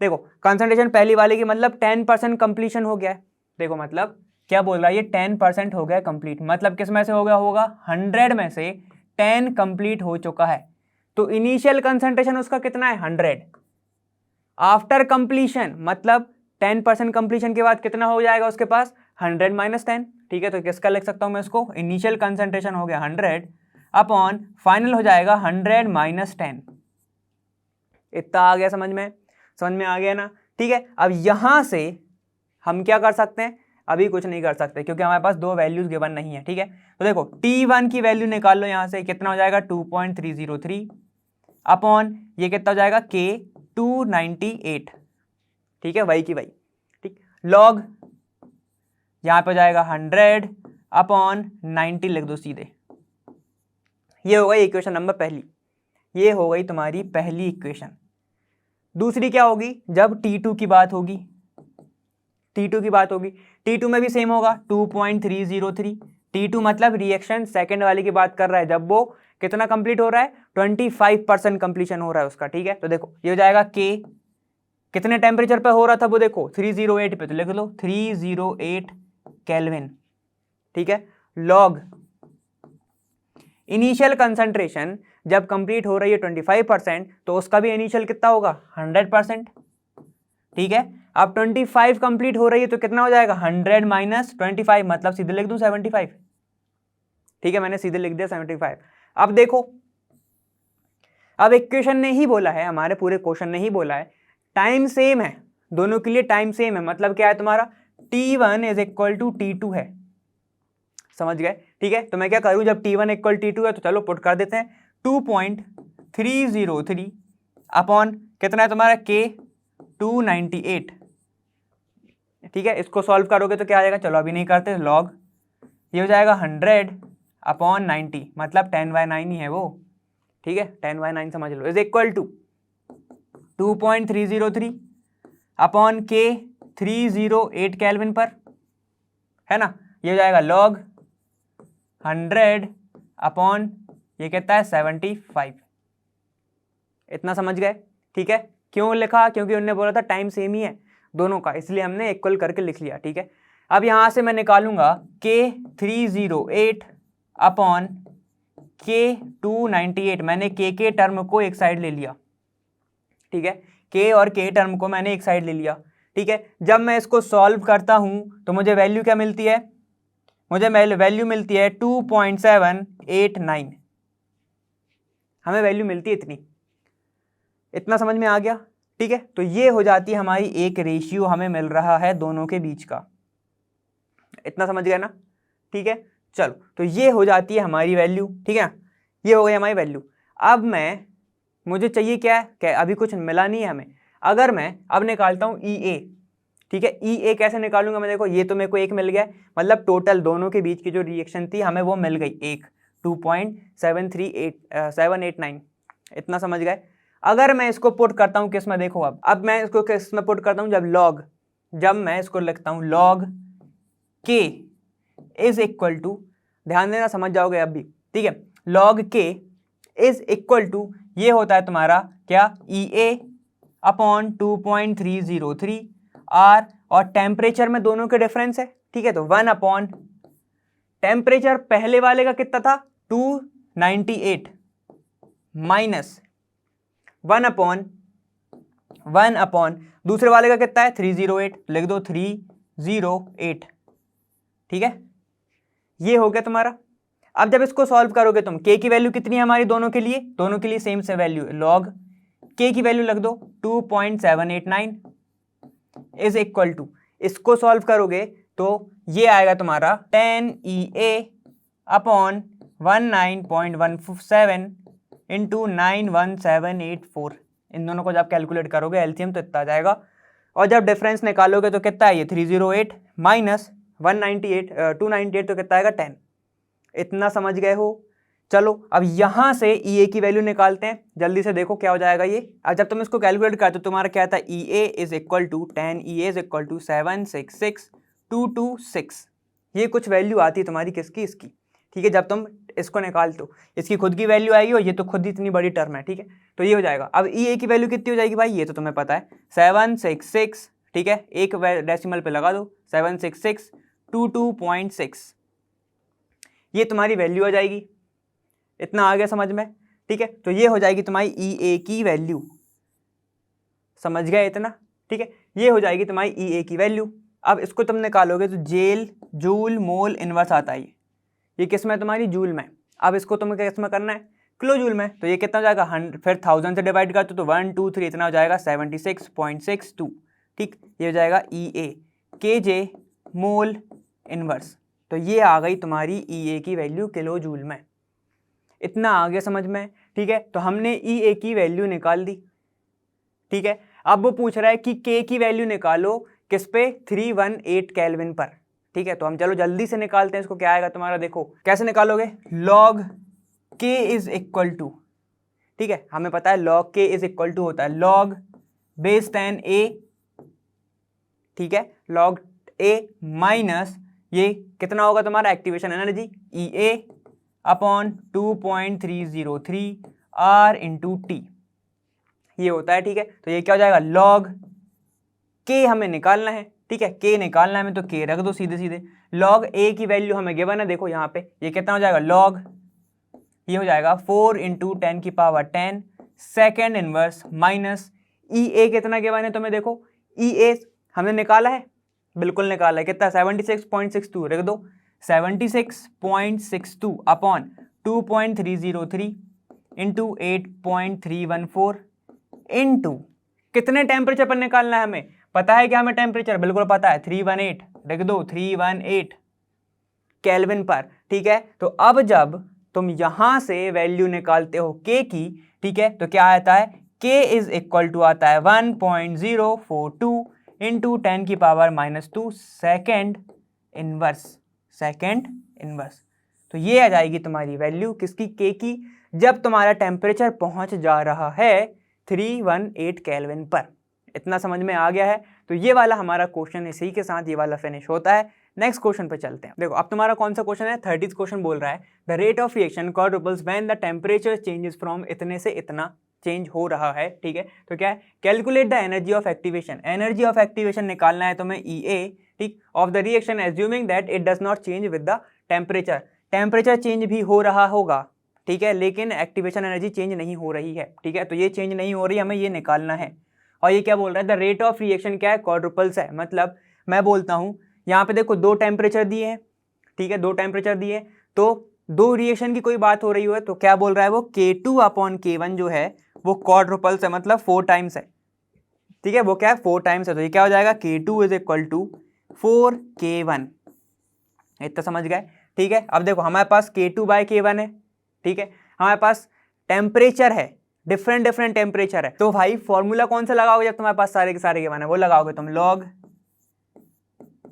देखो कंसंट्रेशन पहली वाले की मतलब 10% कंप्लीशन हो गया है। देखो मतलब क्या बोल रहा है ये, 10% हो गया कंप्लीट, मतलब किस में से हो गया होगा, 100 में से 10 कंप्लीट हो चुका है। तो इनिशियल कंसंट्रेशन उसका कितना है, 100। आफ्टर कंप्लीशन मतलब 10% कंप्लीशन के बाद कितना हो जाएगा उसके पास, 100 - 10, ठीक है। तो किसका लिख सकता हूं मैं इसको, इनिशियल कंसंट्रेशन हो गया 100 अपॉन फाइनल हो जाएगा 100 - 10। इतना आ गया समझ में आ गया ना, ठीक है। अब यहां से हम क्या कर सकते हैं, अभी कुछ नहीं कर सकते क्योंकि हमारे पास दो वैल्यूज गिवन नहीं है, ठीक है। तो देखो T1 की वैल्यू निकाल लो यहां से, कितना हो जाएगा 2.303 अपॉन ये कितना हो जाएगा K 298, ठीक है, वही की वही, ठीक। लॉग यहां पे हो जाएगा 100 अपॉन 90 लिख दो सीधे। ये हो गई इक्वेशन नंबर पहली, ये हो गई तुम्हारी पहली इक्वेशन। दूसरी क्या होगी, जब T2 की बात होगी, T2 में भी सेम होगा 2.303। T2 मतलब रिएक्शन सेकंड वाले की बात कर रहा है, जब वो कितना कंप्लीट हो रहा है, 25% कंप्लीशन हो रहा है उसका, ठीक है। तो देखो ये हो जाएगा K कितने टेम्परेचर पे हो रहा था वो, देखो 308 पे, तो लिख लो 308 केल्विन, ठीक है। लॉग इनिशियल कंसंट्रेशन जब कंप्लीट हो रही है 25%, तो उसका भी इनिशियल कितना होगा 100%, ठीक है। अब 25 कंप्लीट हो रही है तो कितना हो जाएगा 100 - 25, मतलब सीधे लिख दूं 75, ठीक है, मैंने सीधे लिख दिया 75। अब देखो, अब इक्वेशन ने ही बोला है, हमारे पूरे क्वेश्चन ने ही बोला है टाइम सेम है, दोनों के लिए टाइम सेम है, मतलब क्या है तुम्हारा T1 is equal to T2 है, समझ गए। ठीक है, तो मैं क्या करूं, जब T1 इक्वल T2 है तो चलो पुट कर देते हैं 2.303 अपॉन कितना है तुम्हारा K 298। ठीक है, इसको सॉल्व करोगे तो क्या आ जाएगा, चलो अभी नहीं करते, लॉग ये हो जाएगा 100 अपॉन 90, मतलब 10/9 ही है वो। ठीक है, 10/9 समझ लो, is equal to 2.303 upon K 308 kelvin पर, है ना, ये हो जाएगा लॉग 100 अपॉन ये कहता है 75। इतना समझ गए। ठीक है, क्यों लिखा, क्योंकि उन्होंने बोला था टाइम सेम ही है दोनों का, इसलिए हमने इक्वल करके लिख लिया। ठीक है, अब यहां से मैं निकालूंगा K 308 अपॉन K 298, मैंने K के टर्म को एक साइड ले लिया। ठीक है, K और K टर्म को मैंने एक साइड ले लिया। ठीक है, जब मैं इसको सॉल्व करता हूं तो मुझे वैल्यू क्या मिलती है, मुझे वैल्यू मिलती है 2.789, हमें वैल्यू मिलती है इतनी। इतना समझ में आ गया। ठीक है, तो ये हो जाती है हमारी एक रेशियो हमें मिल रहा है दोनों के बीच का। इतना समझ गया ना। ठीक है, चलो तो ये हो जाती है हमारी वैल्यू। ठीक है, ये हो गई हमारी वैल्यू। अब मुझे चाहिए क्या अभी कुछ मिला नहीं है हमें। अगर मैं अब निकालता हूँ EA, ठीक है, EA कैसे निकालूंगा मैं, देखो ये तो मेरे को एक मिल गया, मतलब टोटल दोनों के बीच की जो रिएक्शन थी हमें वो मिल गई एक 2.789। इतना समझ गए। अगर मैं इसको पुट करता हूँ किस में, देखो अब मैं इसको किस में पुट करता हूँ, जब मैं इसको लिखता हूँ log K is equal to, ध्यान देना समझ जाओगे अब भी। ठीक है, log K is equal to ये होता है तुम्हारा क्या, EA अपॉन 2.303 R, और टेम्परेचर में दोनों के डिफरेंस है। ठीक है, तो 1 अपॉन टेम्परेचर पहले वाले का कितना था 298 माइनस 1 अपॉन दूसरे वाले का कितना है 308, लिख दो 308। ठीक है, ये हो गया तुम्हारा। अब जब इसको सॉल्व करोगे तुम, K की वैल्यू कितनी है हमारी दोनों के लिए सेम से वैल्यू, लॉग K की वैल्यू लिख दो 2.789 इज इक्वल टू, इसको सॉल्व करोगे तो ये आएगा तुम्हारा 10 EA अपॉन 19.17 इंटू 91784। इन दोनों को जब कैलकुलेट करोगे एलसीएम तो इतना आ जाएगा, और जब डिफरेंस निकालोगे तो कितना है ये 308 माइनस 298 तो कितना आएगा 10। इतना समझ गए हो। चलो अब यहां से EA की वैल्यू निकालते हैं, जल्दी से देखो क्या हो जाएगा ये। अब जब तुम इसको कैलकुलेट करते हो तुम्हारा क्या था, EA is equal to 10 EA is equal to 766226, ये कुछ वैल्यू आती है तुम्हारी किसकी, इसकी। ठीक है, जब तुम इसको निकालते हो इसकी खुद की वैल्यू आएगी, और ये तो खुद ही इतनी बड़ी टर्म है। ठीक है, तो ये हो जाएगा। अब EA की वैल्यू कितनी हो जाएगी भाई, ये तो तुम्हें पता है 766। ठीक है, एक डेसिमल पे लगा दो 76622.6, ये तुम्हारी वैल्यू आ जाएगी। इतना आ गया समझ में। ठीक है, तो ये हो जाएगी तुम्हारी EA की वैल्यू, समझ गए इतना। ठीक है, ये हो जाएगी तुम्हारी EA की वैल्यू। अब इसको तुम निकालोगे तो जूल मोल इनवर्स आता है, ये किस में तुम्हारी जूल में। अब इसको तुम्हें किस में करना है, किलो जूल में। तो ये कितना हो जाएगा 100, फिर 1000 से डिवाइड करते तो 1 2 3 इतना हो जाएगा 76.62। ठीक, ये हो जाएगा EA KJ मोल इनवर्स। तो ये आ गई तुम्हारी EA की वैल्यू किलो जूल में। इतना आ गया समझ में। ठीक है, तो हमने EA की वैल्यू निकाल दी। ठीक है, अब वो पूछ रहा है कि K की वैल्यू निकालो किस पे, 318 केल्विन पर। ठीक है, तो हम चलो जल्दी से निकालते हैं इसको, क्या आएगा तुम्हारा, देखो कैसे निकालोगे, log K is equal to, ठीक है हमें पता है log K is equal to होता है log बेस 10A। ठीक है, log A माइनस ये कितना होगा तुम्हारा activation energy EA upon 2.303 R into T, ये होता है। ठीक है, तो ये क्या हो जाएगा, log K हमें निकालना है। ठीक है, K निकालना है हमें, तो K रख दो सीधे सीधे। log A की वैल्यू हमें गिवन है, देखो यहाँ पे ये कितना हो जाएगा, log ये हो जाएगा 4 इंटू 10 की power 10 second inverse minus EA कितना गिवन है तुम्हें, देखो EA हमने निकाला है, बिल्कुल निकाला है, कितना 76.62, रख दो 76.62 अपॉन 2.303 इंटू 8.314 इंटू कितने टेम्परेचर पर निकालना है हमें, पता है क्या हमें टेम्परेचर, बिल्कुल पता है 318, लिख दो 318 केल्विन पर, ठीक है। तो अब जब तुम यहां से वैल्यू निकालते हो के की, ठीक है, तो क्या आता है, के इज इक्वल टू आता है 1.042 इंटू 10 की पावर -2 सेकेंड इनवर्स। तो ये आ जाएगी तुम्हारी वैल्यू किसकी, के की, जब तुम्हारा टेम्परेचर पहुंच जा रहा है 318 केल्विन पर। इतना समझ में आ गया है। तो ये वाला हमारा क्वेश्चन इसी के साथ ये वाला फिनिश होता है। नेक्स्ट क्वेश्चन पे चलते हैं। देखो अब तुम्हारा कौन सा क्वेश्चन है, 30th क्वेश्चन बोल रहा है the rate of reaction quadruples when the temperature changes from इतने से इतना चेंज हो रहा है, ठीक है। तो क्या है, calculate the energy of activation, energy of activation निकालना है तुम्हें EA, ठीक, of the reaction assuming that it does not change with the temperature, temperature change भी हो रहा होगा, ठीक है, लेकिन एक्टिवेशन एनर्जी चेंज नहीं हो रही है, ठीक है। तो ये चेंज नहीं हो रही, हमें ये निकालना है। और ये क्या बोल रहा है, द रेट ऑफ रिएक्शन क्या है, क्वाड्रुपल्स है। मतलब मैं बोलता हूँ यहाँ पे देखो दो टेम्परेचर दिए हैं, ठीक है, दो टेम्परेचर दिए, तो दो रिएक्शन की कोई बात हो रही है, तो क्या बोल रहा है वो K2 अपॉन K1 जो है वो क्वाड्रुपल्स है, मतलब 4 टाइम्स है, ठीक है, वो क्या है 4 टाइम्स है। तो ये क्या हो जाएगा, K2 is equal to 4K1, इतना समझ गए, ठीक है। अब देखो हमारे पास K2 बाय K1 है, ठीक है, हमारे पास टेम्परेचर है, डिफरेंट टेम्परेचर है। तो भाई फॉर्मूला कौन सा लगाओगे जब तुम्हारे पास सारे के सारे K1 है, वो लगाओगे तुम log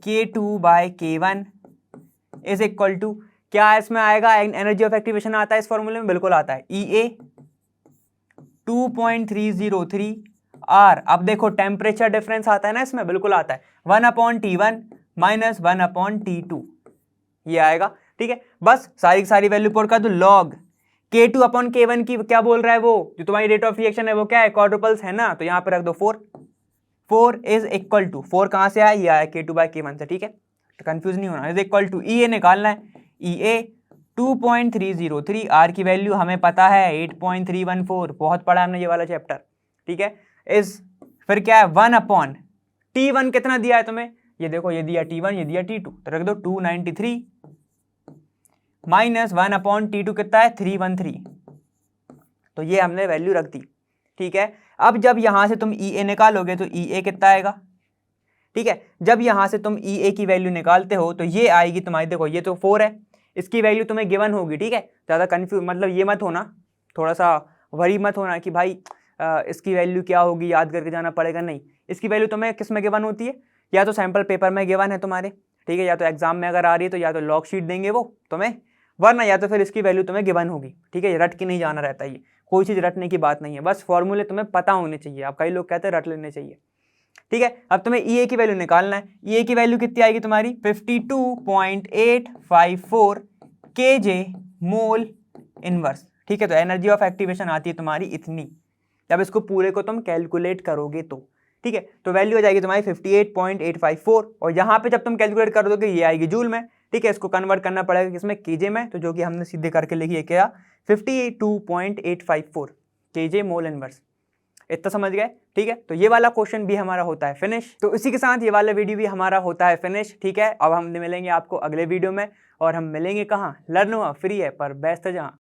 K2 by K1 is equal to, क्या इसमें आएगा, एनर्जी ऑफ एक्टिवेशन आता है इस फॉर्मूले में, बिल्कुल आता है, EA 2.303 R। अब देखो टेम्परेचर डिफरेंस आता है ना इसमें, बिल्कुल आता है, 1/T1 माइनस 1/T2 ये आएगा, ठीक है। बस सारी की सारी वैल्यू पुट कर दो, लॉग K2 अपॉन K1 की क्या बोल रहा है वो, जो तुम्हारी रेट ऑफ रिएक्शन है वो क्या है, क्वाड्रुपल्स है ना, तो यहाँ पे रख दो 4 इज इक्वल टू, 4 कहाँ से आया, ये आया K2 बाय K1 से, ठीक है, तो कंफ्यूज नहीं होना, इज इक्वल टू EA निकालना है, EA 2.303, R की वैल्यू हमें पता है 8.314, बहुत पढ़ा हमने ये वाला चैप्टर, ठीक है। इस फिर क्या है 1 T1 कितना दिया है तुम्हें, ये देखो ये दिया T1, ये दिया T2, तो रख दो 293 माइनस 1/T2 कितना है 313, तो ये हमने वैल्यू रख दी, ठीक है। अब जब यहां से तुम EA निकालोगे तो EA कितना आएगा, ठीक है, जब यहां से तुम EA की वैल्यू निकालते हो तो ये आएगी तुम्हारी, देखो ये तो 4 है, इसकी वैल्यू तुम्हें गिवन होगी, ठीक है, ज़्यादा कंफ्यूज मतलब ये मत होना, थोड़ा सा वरी मत होना कि भाई इसकी वैल्यू क्या होगी, याद करके जाना पड़ेगा, नहीं, इसकी वैल्यू तुम्हें किस में गिवन होती है, या तो सैम्पल पेपर में गिवन है तुम्हारे, ठीक है, या तो एग्जाम में अगर आ रही है तो या तो लॉग शीट देंगे वो तुम्हें, वरना या तो फिर इसकी वैल्यू तुम्हें गिवन होगी, ठीक है, रट के नहीं जाना रहता है, ये कोई चीज़ रटने की बात नहीं है, बस फॉर्मूले तुम्हें पता होने चाहिए। अब कई लोग कहते हैं रट लेने चाहिए, ठीक है। अब तुम्हें EA की वैल्यू निकालना है, EA की वैल्यू कितनी आएगी तुम्हारी 52.854 kJ मोल इनवर्स, ठीक है। तो एनर्जी ऑफ एक्टिवेशन आती है तुम्हारी इतनी, जब इसको पूरे को तुम कैलकुलेट करोगे तो, ठीक है, तो वैल्यू आ जाएगी तुम्हारी 58.854, और यहाँ पे जब तुम कैलकुलेट कर दोगे ये आएगी जूल में, ठीक है, इसको कन्वर्ट करना पड़ेगा किसमें, केजे में, तो जो कि हमने सीधे करके लिखी है क्या 52.854 kJ मोल इनवर्स, इतना समझ गए, ठीक है। तो ये वाला क्वेश्चन भी हमारा होता है फिनिश। तो इसी के साथ ये वाला वीडियो भी हमारा होता है फिनिश, ठीक है। अब हम मिलेंगे आपको अगले वीडियो में, और हम मिलेंगे कहाँ, लर्न हुआ फ्री है पर बेस्ट है जहाँ।